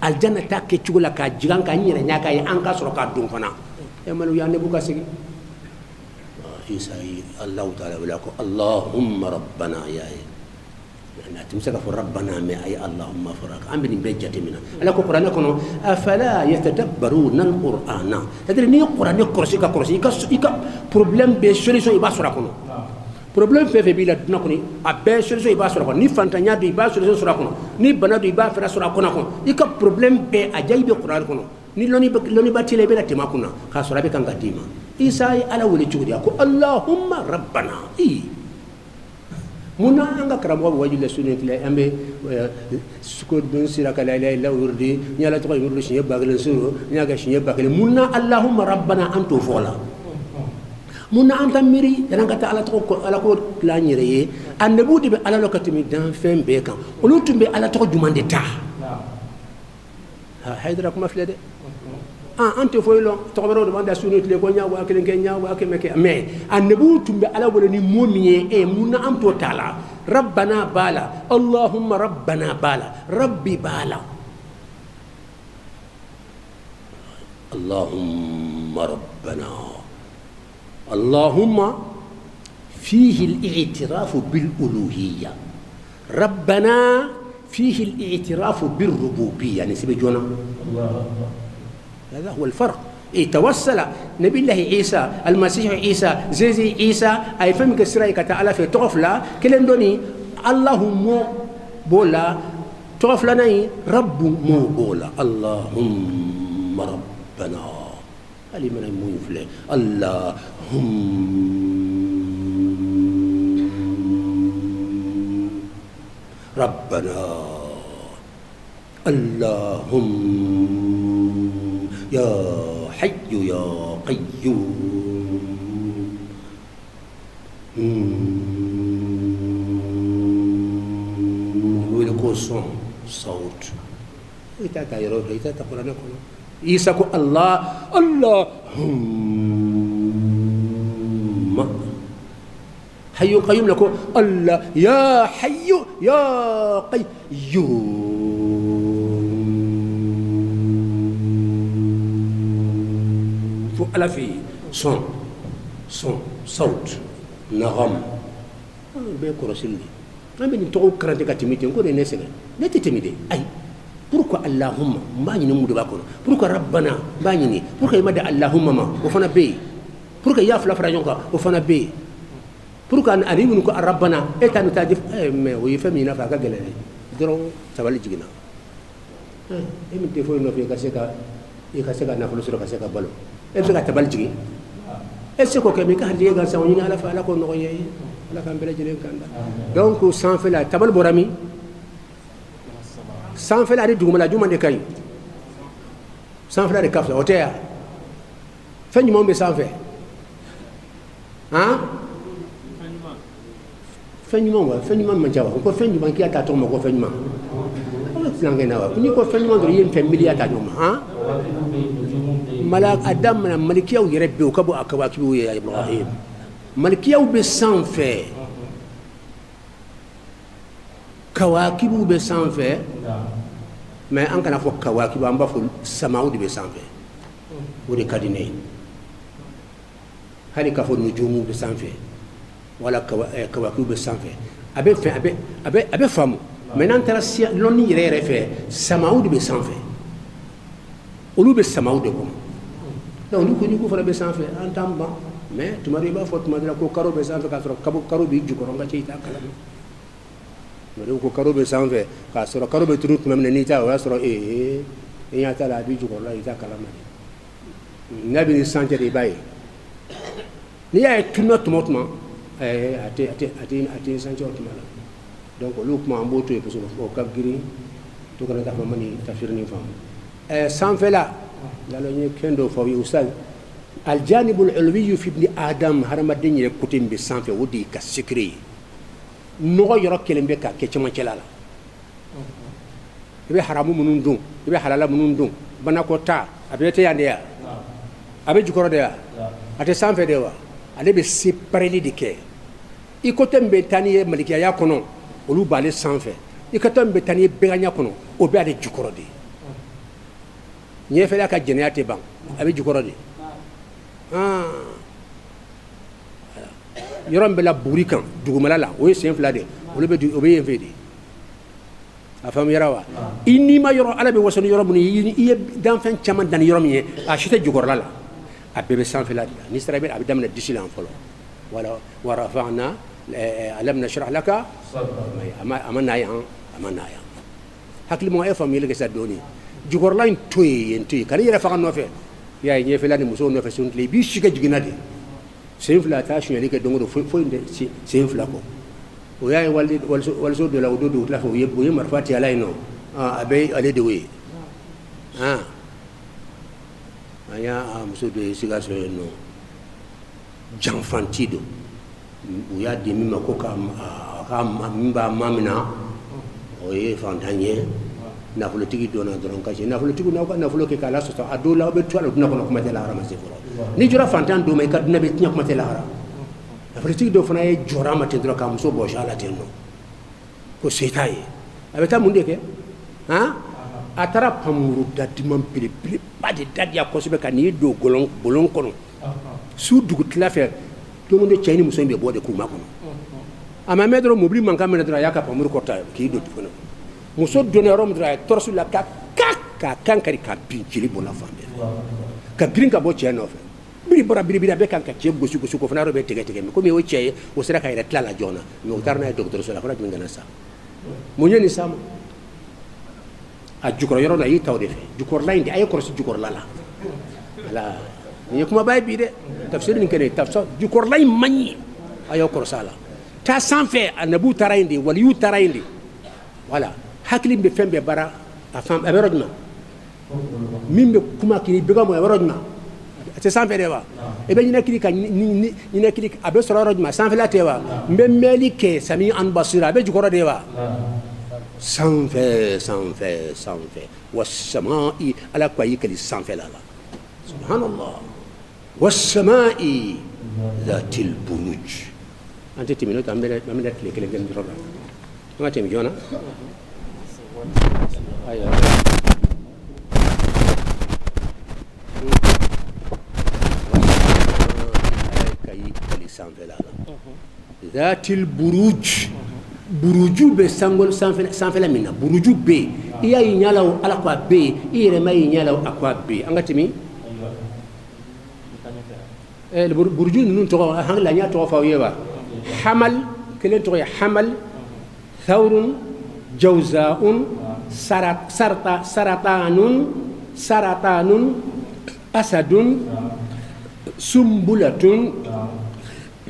S3: الجنه تاكي تشولا كا جيغان كا نيرا نياكا انكا سرو كا دون فنا يملو يا نبو كاسي عيسى الله تعالى ولا اللهم ربنا يا أنا تمسك في ربنا ما أي اللهم فرق أم بني بيجة منا أنا كقرآن كنوا أفلا يتدبرون القرآن تدري ني القرآن كرسي كا problem be solution iba sura kono problem fe bila duna koni abe solution iba sura kono ni fantanya do iba solution sura kono ni bana do iba fera sura kono ika problem be ajaibe Qur'an kono ni loni batile be la tema kuna ka sura be kanga dima isa ala wole chudi ko allahumma rabbana muna anga karamo wajule sunnet la ambe suko don sira kala la ila urdi nyala to ko urdi shiye bagal suru nyaga shiye bagal muna allahumma rabbana antu fola muna anta miri ranga ta ala to ko ala ko la nyire annabu de ala lokatimi dan fem be kan olutumbe ala to jumande ta ha haydra kuma flede ante foylo to baro de banda sunnet le ko nyaawa akelen ke nyaawa akemeke mais annabu tumbe ala wala ni momiye e muna am to tala rabbana bala allahumma rabbana bala rabbi bala allahumma rabbana allahumma fihi al-i'tiraf bil uluhiyya rabbana fihi al-i'tiraf bir rububiyyah يعني سيبي جونا هذا هو الفرق توسل نبي الله عيسى المسيح عيسى زي عيسى اي فهم كسراي كتعالى في طفلا كلن دوني اللهم بولا طفلا ناي رب مو بولا اللهم ربنا علي من مو يفلي اللهم ربنا اللهم يا حي يا قيوم ولكو صوت إذا تايرو إذا تقول أنا كنا يسكو الله اللهم حي قيوم لكو الله يا حي يا قيوم فعل في صوت نغم بيكورسيلي أنا بنتوقع كرانتي كتيميتي نقول نسينا نتيتيميدي أي pourquoi allahumma mbani ni mudu bakono pourquoi rabbana mbani ni pourquoi imada allahumma ma o fana be pourquoi ya fla fara jonka o fana be pourquoi ani mun ko rabbana etanu tajif mais o yefami na fa ga gelele dron sabali jigina min te fo no fe ka seka na fulu sura ka seka balo e fe ka tabal jigi e se ko ke mi ka hande ga sa woni ala fa ala ko no ye ala kan bele jere kanda donc sans fait la tabal borami sans faire la duguma la juma de kay sans faire de kafla otea fen ñu mom be sans faire hein fen ñu mom ma jawa ko fen ñu man ki ata to mo ko fen ñu ma nangay na wa ni ko fen ñu do yeen fen milliard ta ñu ma hein malak adam na malikiyaw yerebe ko bo akawaki bo ya ibrahim malikiyaw be sans faire kawakibu be sanfɛ mais an kana fɔ kawakibu an b'a fɔ samaw de be sanfɛ o de ka di ne ye hali k'a fɔ nujumu be sanfɛ wala kawakibu be sanfɛ a bɛ fɛn a bɛ faamu mais n'an taara lɔnni yɛrɛ yɛrɛ fɛ samaw de be sanfɛ olu be samaw de kɔnɔ donc ni ko ni ko fana be sanfɛ an t'an ban mais tuma dɔ i b'a fɔ tuma dɔ la ko karo be sanfɛ k'a sɔrɔ karo b'i jukɔrɔ n ka cɛ i t'a kalama ko karo be sanfɛ k'a sɔrɔ karo be tunu tuma min na n'i ta o y'a sɔrɔ i ɲɛ t'a la a b'i jukɔrɔla i t'a kalama de n'a bɛ ni sanfɛ de i b'a ye n'i y'a ye tununa tuma o tuma a tɛ sanfɛ o tuma la donc olu kuma an b'o to yen parce que o ka girin to kana k'a fɔ ma ni tafsir ni faamu sanfɛla yala n ye fɛn dɔ fɔ aw ye ustaz aljanibul ulwiyu fi ibni adam hadamaden yɛrɛ côté min bɛ sanfɛ o de y'i ka secret ye nɔgɔ yɔrɔ kelen bɛ k'a kɛ cɛmancɛla la i bɛ haramu minnu dun i bɛ halala minnu dun banakɔta a bɛ tɛ yan de wa a bɛ jukɔrɔ de wa a tɛ sanfɛ de wa ale bɛ sépareli de kɛ i côté min bɛ taa n'i ye malikiyaya kɔnɔ olu b'ale sanfɛ i côté min bɛ taa n'i ye bɛŋanya kɔnɔ o bɛ ale jukɔrɔ de ɲɛfɛla ka jɛnɛya tɛ ban a bɛ jukɔrɔ de yɔrɔ min bɛ la buguri kan dugumala la o ye sen fila de olu bɛ o bɛ yen fɛ de a faamuyara wa i n'i ma yɔrɔ ala bɛ waso ni yɔrɔ minnu ye i ye danfɛn caman dan ni yɔrɔ min ye a si tɛ jukɔrɔla la a bɛɛ bɛ sanfɛla de la n'i sera a bɛ daminɛ disi la fɔlɔ wala wa rafa'na alam nashrah laka a ma na yan hakili mɔgɔ e faamuyali kɛ sa dɔɔni jukɔrɔla in to yen to yen ka n'i yɛrɛ faga nɔfɛ i y'a ye ɲɛfɛla ni musow nɔfɛ sun tile i b'i si kɛ jiginna de sen fila taa suɲɛli kɛ don o don foyi tɛ sen fila kɔ o y'a ye waliso dɔ la o don o tila fɛ o ye marifa ci ala ye nɔ a bɛ ale de o ye an y'a muso dɔ ye Sikaso yen nɔ janfanti don u y'a di min ma ko ka min b'a ma minɛ o ye fantan ye nafolotigi donna dɔrɔn kasi nafolotigi n'aw ka nafolo kɛ k'a lasɔsɔ a dɔw la aw bɛ to a la duna kɔnɔ kuma tɛ lahara ma se fɔlɔ ni jɔra fantan don ma i ka duna bɛ tiɲɛ kuma tɛ lahara nafolotigi dɔ fana ye jɔra ma ten dɔrɔn k'a muso bɔsi a la ten nɔ ko se t'a ye a bɛ taa mun de kɛ a taara pamuru dadiman belebeleba de dadiya kosɛbɛ ka n'i don bolon kɔnɔ su dugutila fɛ don o don cɛ ni muso in bɛ bɔ de k'u ma kɔnɔ a ma mɛn dɔrɔn mobili mankan minɛ dɔrɔn a y'a ka pamuru kɔta k'i don du kɔnɔ muso donna yɔrɔ min dɔrɔn a ye tɔrɔsi la k'a kan kari k'a bin jeli bɔnna fan bɛɛ ka girin ka bɔ cɛ nɔfɛ biri bɔra biribiri a bɛ kan ka cɛ gosi ko fana yɔrɔ bɛ tigɛ mais komi o ye cɛ ye o sera ka yɛrɛ tila la joona mais o taara n'a ye dɔgɔtɔrɔso la fana tun bɛ kana sa mun ye nin s'a ma a jukɔrɔ yɔrɔ la a y'i ta o de fɛ jukɔrɔla in de a ye kɔlɔsi jukɔrɔla la ala nin ye kumaba ye bi dɛ tafsiri nin kɛ nin tafsir jukɔrɔla in man ɲi a y'aw kɔlɔsi a la taa sanfɛ a nabiw taara yen de waliyuw taara yen de voilà hakili bɛ fɛn bɛɛ baara a bɛ yɔrɔ jumɛn min bɛ kuma k'i bɛka mɔ a bɛ yɔrɔ jumɛn ate sanfɛ de wa e bɛ ɲinɛ kiri ka ɲinɛ kiri a bɛ sɔrɔ yɔrɔ jumɛn sanfɛla tɛ wa n bɛ mɛli kɛ sami an basira a bɛ jukɔrɔ de wa sanfɛ wasama'i ala ko a y'i kali sanfɛla la subhanallah wasama'i zatil buruj an tɛ tɛmɛ n'o tɛ an bɛ tile kelen kelen dɔrɔn la an ka tɛmɛ joona ayiwa zatil buruj buruju be sanfɛla min na buruju be i y'a ye ɲala o ala ko a be yen i yɛrɛ ma ye ɲala o a ko a be yen an ka tɛmɛ buruju ninnu tɔgɔ an hakili la n y'a tɔgɔ fɔ aw ye wa hamal kelen tɔgɔ ye hamal thawrun jawzaun saratanun asadun sumbulatun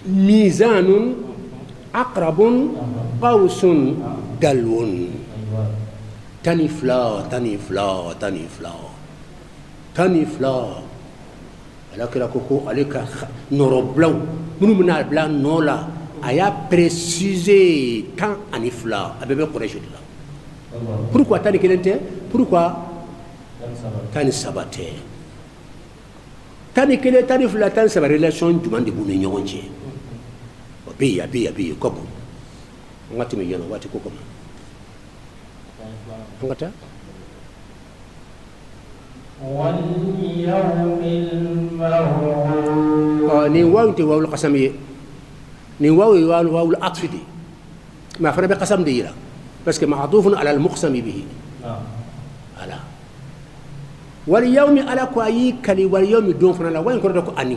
S3: mizanun aqrabun qawsun dalwun tanifla ala kira ko ale ka nɔrɔ bilaw minnu bɛna bila nɔ la a y'a préciser 12 a bɛɛ bɛ Quraysh de la pourquoi 11 tɛ pourquoi 13 tɛ 11 12 13 relation jumɛn de b'u ni ɲɔgɔn cɛ a bɛ yen ko bon an ka tɛmɛ yen waati ko kɔnɔ an ka taa nin waaw tɛ waawul qasam ye nin waaw ye waawul atfi de mais a fana bɛ qasam de yira parce que ma'tufun ala al-muqsami bihi ala wal yawmi ala ko ayi kali wal yawmi don fana la wayin ko ko ani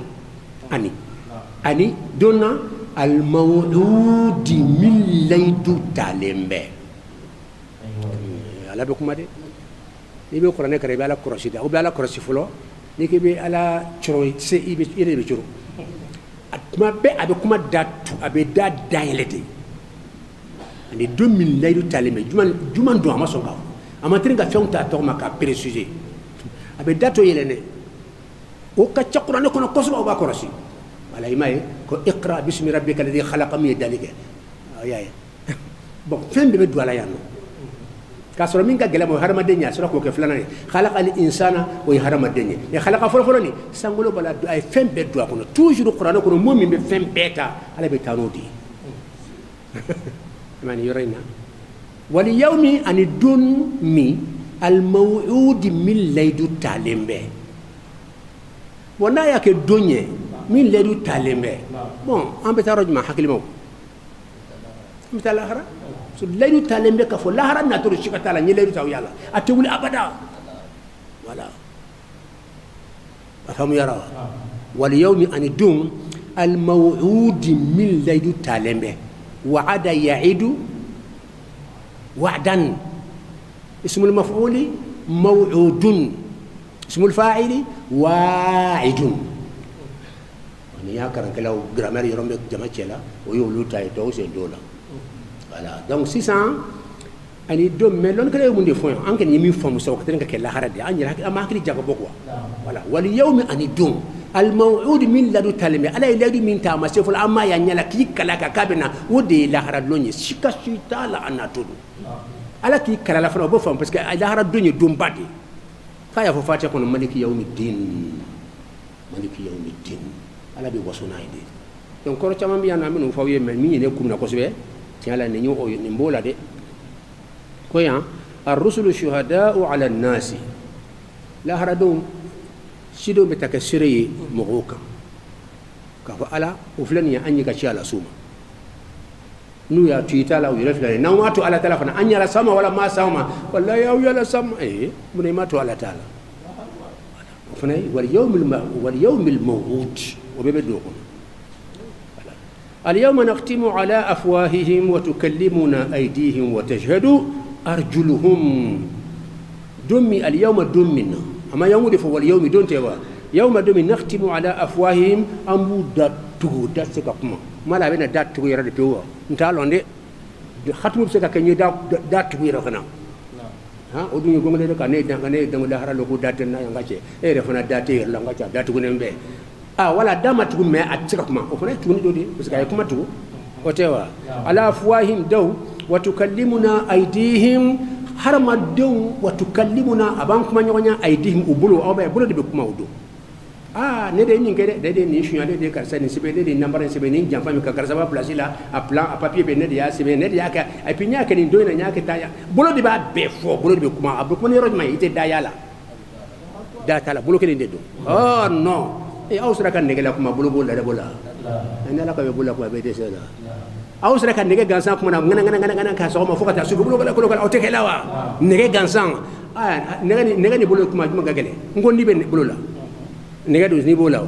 S3: donna al mawludi min laydu talembe ala be kuma de ni be qur'ane kare be ala korosi da o be ala korosi fulo ni ke be ala choro se ibe ire be choro atma be abe kuma datu abe da dailete ani 2000 laydu talembe juman do ama songa ama tringa fewta to ma ka préciser abe dato yelene o ka ca qur'an kono kosoba o ba korosi wala imaye ko iqra bismi rabbika alladhi khalaqa min dalika ayaye bon fembe be do ala yanno ka soro min ka gele mo harama denya soro ko ke flana ni khalaqa al insana wa harama denya e khalaqa folo ni sangolo bala ay fembe do kono toujours qur'an kono momi be fembe ta ala be tanodi mani yorina wal yawmi an dun mi al maw'ud min laydu talembe wona yake donye min laydu talembe bon an be taro juma hakilimo mitala hara so laydu talembe ka fo la hara na to shikata la ni laydu taw yalla atewul abada wala afamu yara wal yawmi an dun al maw'ud min laydu talembe wa'ada ya'idu wa'dan اسم المفعول موعود اسم الفاعل واعد يعني كان كلاو غرامر يروم جما تشلا ويولو تاي تو سي دولا voilà donc 600 ani do melon kala mun de fon an kan yimi fam so ko tenga kala harade an yira ma kali jago bokwa voilà wal yawmi ani dum al maw'ud min ladu talimi ala ladu min ta masiful amma ya nyala ki kala ka kabina wode la harad lonye shika shita la anatudu ala ki kala la fana bo fam parce que ala harad donye dum badi fa ya fo fatiha kono maliki yawmiddin ala be wasuna ide donc ko chama mi yana minu fawiye men mi ne kumna ko sebe tiala ne nyo o ni mbola de ko ya ar-rusulu shuhada'u 'ala an-nasi la haradu sido be takassiri mogoka ka fa ala o flani ya anyi ka ci ala suma nu ya tuita la wira flani na ma to ala tala fana anya la sama wala ma sama wallahi ya la sama mun ma to ala tala fana wal yawmil maw'ud o be do ko اليوم نختم على أفواههم وتكلمنا أيديهم وتشهد أرجلهم دمي اليوم دمنا أما يوم دفع واليوم دون توا يوم دمي نختم على أفواههم أمو داتو داتسكما ما لا بين داتو يرد بيوا نتعلم عندي ختم بسكا كني داتو يرخنا ha o dun gonga de ka ne dan la haralo ko daten na nga ce e refana date la nga ca datu ne mbe wala dama tugun me a cika kuma o fana tuguni do de parce que ay kuma tugu o tewa ala afwahim daw wa tukallimuna aydihim harma daw wa tukallimuna aban kuma nyonya aydihim ubulu o be bulu de be kuma udo ne de nyinge de ni shunya de karsa ni sebe de number sebe ni jampa mi ka karsa ba place la a plan a papier be ne de ya sebe ne de ya ka a pinya ka ni do na nya ka ta ya bulu de ba be fo bulu de be kuma abu kuma ni ro ma ite da ya la da ta la bulu ke ni de do no aw sera ka nege la kuma bulu bulu da bola ina la ka be bulu ko be de sala aw sera ka nege gansan kuma na ngana ka so ma fo ka ta su bulu ko o te kala wa nege gansan nege ni bulu kuma ga gele ngondi be bulu la nege do ni bola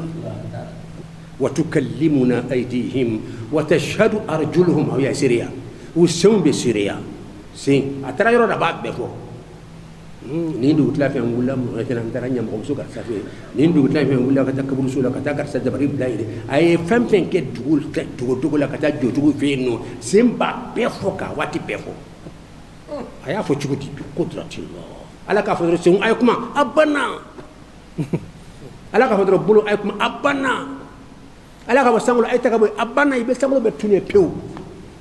S3: wa tukallimuna aydihim wa tashhadu arjuluhum aw ya siriya usum be siriya sin atara yoro da ba be fo ni ndu tla fe ngula mo tena ndara nyam ko suka sa fe ni ndu tla fe ngula ka takaburu sula ka takar sa dabari blaire ay fam fen ke dugul la ka ta joju fe no simba be fo ka wati be fo aya fo chuguti qudratillah ala ka fo sun ay kuma abana ala ka fo bulu ay kuma abana ala ka sangul ay takabu abana ibe sangul be tune pew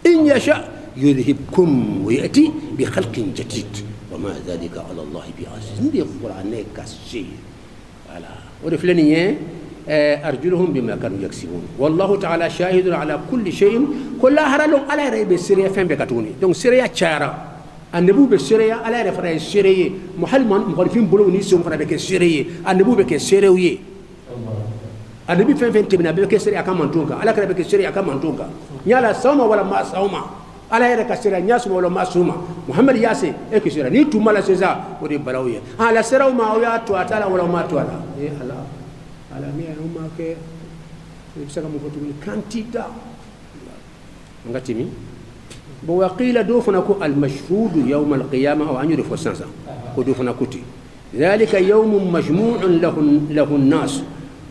S3: in yasha yudhibkum wa yati bi khalqin jadid وما ذلك على الله بعزيز ندي القرآن كشيء على ورفلني أرجلهم بما كانوا يكسبون والله تعالى شاهد على كل شيء كل هرلهم على رأي بسرية فين بكتوني دون سرية شارع النبو بسرية على رأي سرية محلمان مخالفين بلو نيسهم فنا بك سرية النبو بك سرية النبي فين تبنا بك سرية كم منتونك على كذا بك سرية كم منتونك يلا سوما ولا ما سوما ala yɛrɛ ka sera ɲasuma wala masuma muhamad yase e ki sera ni tuma la sesa o de balaw ye la sera ma o ya to atala wala ma to ala ala mi no ma ke e saka mo fotu ni kantita ngatimi bo waqila do fana ko al mashhud yawm al qiyamah aw anyu fo sansa ko do fana kuti dhalika yawmun majmu'un lahu an-nas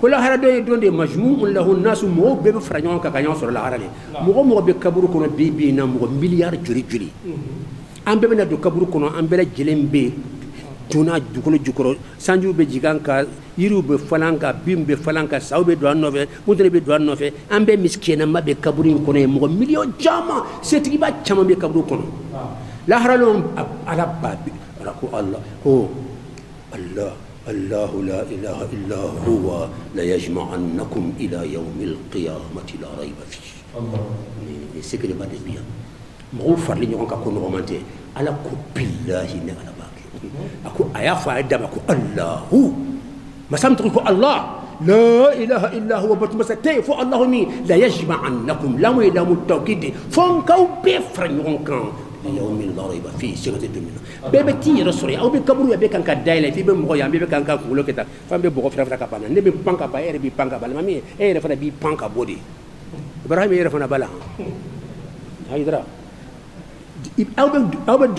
S3: kula hara do donde majmu'un lahu an-nas mo be franyon ka kanyon sur la harale mo be kaburu kono bibi na mo milliard juri ambe be na do kaburu kono ambe la jelembe tuna jukoro sanju be jiganka yiru be falanka bimbe falanka sawbe do annofe mudre be do annofe ambe miskena mabbe kaburu kono mo million jama setigi ba chama be kaburu kono la haralo ala babi rako allah ho allah الله لا إله إلا هو ليجمعنكم إلى يوم القيامة لا ريب فيه الله سكر بعد بيا مغفر لي يوم كأكون رومانتي على كبيله نعلى باقي أكو أيافا عندما أكو الله ما سمعت الله لا إله إلا هو بتمسكتي فو الله مي لا يجمعنكم لا ولا متوكيد فانكو بفر يوم كان يوم لا ريب فيه سيرة الدنيا بيبتي رسولي أو بكبروا يبيك أنك دايلة في بمغيا بيبك أنك كولو كتا فام بيبغوا في رفرة كابانا نبي بانكا با إيري بي بانكا بالا مامي إيري فنا بي بانكا بودي إبراهيم إيري فنا بالا هايدرا أو بد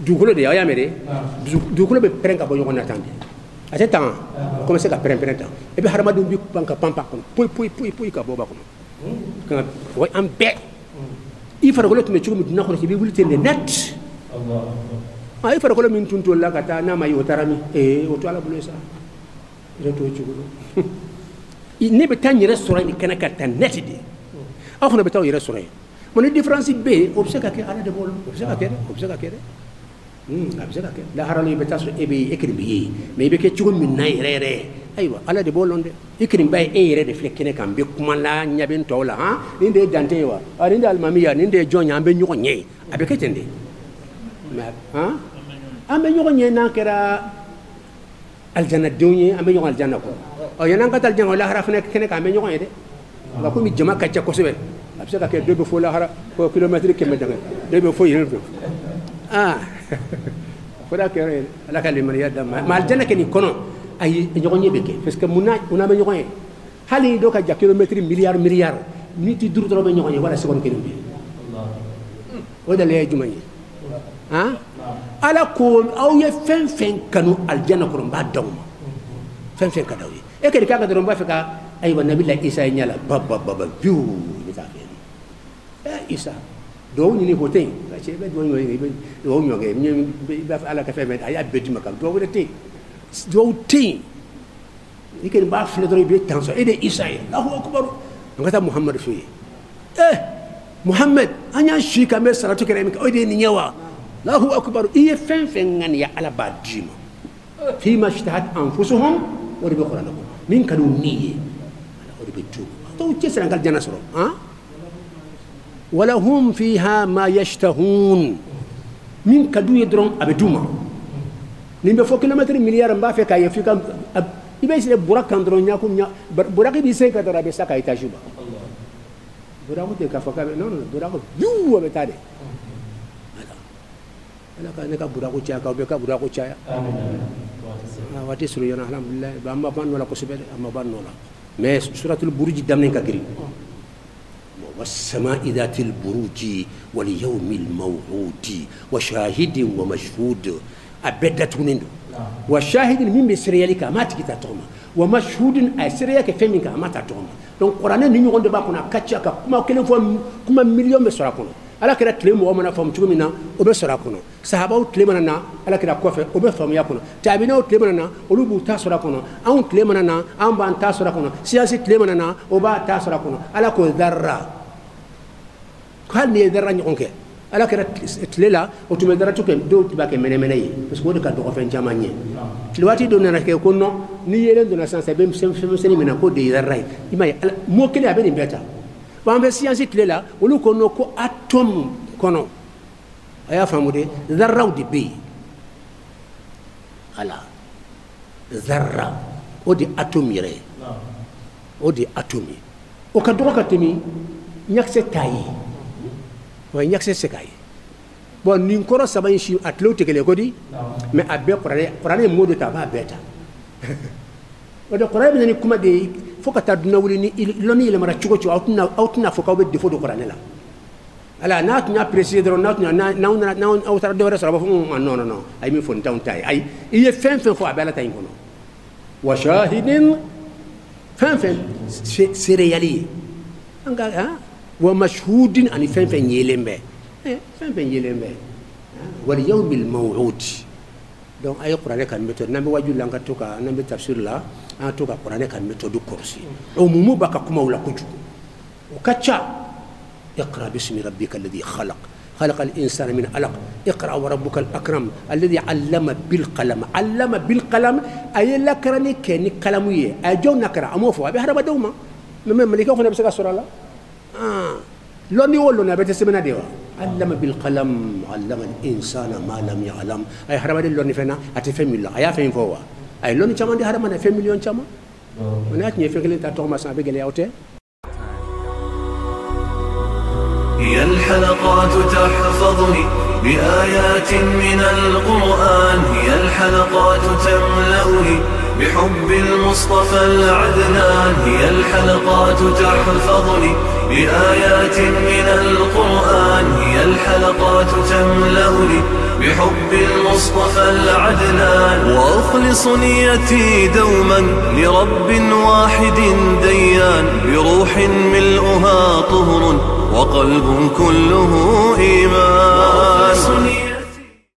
S3: دوكولو دي أيام إيري دوكولو ببرنكا بو يوغنا تاندي أتى تان كم سيكا برن تان إبي هرما دوم بي بانكا بامبا كون بوي كابوبا كون كان وي أم بي il faut que tu me dina ko ci bi wulite net Allah il faut que min tunto la kata na mai otarami o to ala bulo sa reto ci gulo ne be tan restaurant ni kana kata net di akhna be taw restaurant mon différence be obseka ke ala de bolo obseka ke la haralo be taso e be ekribi me be ke ci min nay rere aywa ala de bolonde ikrim bay ere de flekene kam be kuma la nyaben tola ha ninde dante wa ninde almamiya ninde jonya ambe nyugo nye abe ketende ma ha ambe nyugo nye na kera aljanna donye ambe nyugo aljanna ko o yana ngatal jango la hara fene kene kam be nyugo yede ba ko mi jama kacca ko sebe abse ka ke debe fo la hara ko kilometre ke medanga debe fo yel foda kere ala kalimariya dama ma aljanna ke ni kono ay ñoxoñe beke parce que muna be ñoxoñe hali do ka ja kilomètre milliard miniti dur do be ñoxoñe wala seconde ke ni o da lay jumañe ha ala ko aw ye fen kanu aljanna ko mba daw fen kadaw e ke ka do mba feka ay wa nabi la isa nyala baba biu ni ta fe isa do ni ko te ba che be do nyoge ni ba ala ka fe ben aya bedi makam do wo te do te iken ba fle do be tanso ede isa'i Allahu akbar ngata Muhammad fi Muhammad anya shi ka me salatu kere mi ko ede ni nyawa Allahu akbar iye fen ngan ya ala badima fima ishtahat anfusuhum wa bi quranakum min kanu niye ala ode be tu to ci senegal jana soro ولهم فيها ما يشتهون من كدو يدرون أبدوما نيم بفوق كيلومتر مليار مبافع كاي في كم يبقى يصير براك كندرون ياكم براك بيسي كتر أبي ساكاي تجوبا براك تيجا فوق نو براك يو أبتادي أنا كان نكا براك وجاء كاو بكا براك وجاء واتي سوريانا الحمد لله بأما بان ولا كسبة أما بان ولا ما سورة البروج دامن كغيري والسماء ذات البروج واليوم الموعود وشاهد ومشهود أبدت نندو وشاهد من بسريالك ما تكتا توما ومشهود أسريالك فمنك ما تتوما donc Qur'an ni ñu gonde ba ko na katcha ka kuma kelen fo kuma million be sora kono ala kira tlemo o mana fam tugumina o be sora kono sahaba o tlemo na ala kira ko fe o be fam ya kono tabina o tlemo na o lubu ta sora kono an tlemo na an ban ta sora kono siyasi tlemo na o ba ta sora kono ala ko dharra hal ni dara ni onke ala kera tlela o tume dara to ken do tibake mene yi parce que wode ka do ko fen jamanye tilwati do na ke ko no ni yelen do na sansa be sem seni mena ko de dara imay mo kele abeni beta ba ambe science tlela wolu ko no ko atom kono aya famude dara de be ala zarra o di atom yere o di atomi o ka do ka temi nyakse tayi wa nyakse sekai bon ni nkoro saba shi atlo tekele kodi mais abbe qur'ane modo ta ba beta wada qur'ane ni kuma de fokata duna wuli ni loni le mara chugo chu outna foka be defo do qur'ane la ala na tnya préciser do na outar de wara saba non ay mi fon tawn tay ay iye fen fo abela tay kono wa shahidin fen siriyali anga ha ومشهود أن فين يلمبه فين يلمبه واليوم الموعود donc ay qur'ane kan méthode nambe waju langa toka nambe tafsir la an toka qur'ane kan méthode kursi o mumu baka kuma wala kuju o kacha اقرا باسم ربك الذي خلق الانسان من علق اقرا وربك الاكرم الذي علم بالقلم علم بالقلم اي لكرني كني قلميه اجو نكرا امو فو ابي هرب دوما ملكه خنا بسكا سورة الله لوني ولو نبت سمنا ديوا علم بالقلم علم الانسان ما لم يعلم اي حرام دي لوني فينا اتفهم الله ايا فين فوا اي لوني چما دي حرام انا فين مليون چما ونات ني فكلين تا توما سان بيغلي اوتي
S1: هي الحلقات تحفظني بآيات من القرآن هي الحلقات تملأني بحب المصطفى العدنان هي الحلقات تحفظني بآيات من القرآن هي الحلقات تملأني بحب المصطفى العدنان وأخلص نيتي دوما لرب واحد ديان بروح ملؤها طهر وقلب كله إيمان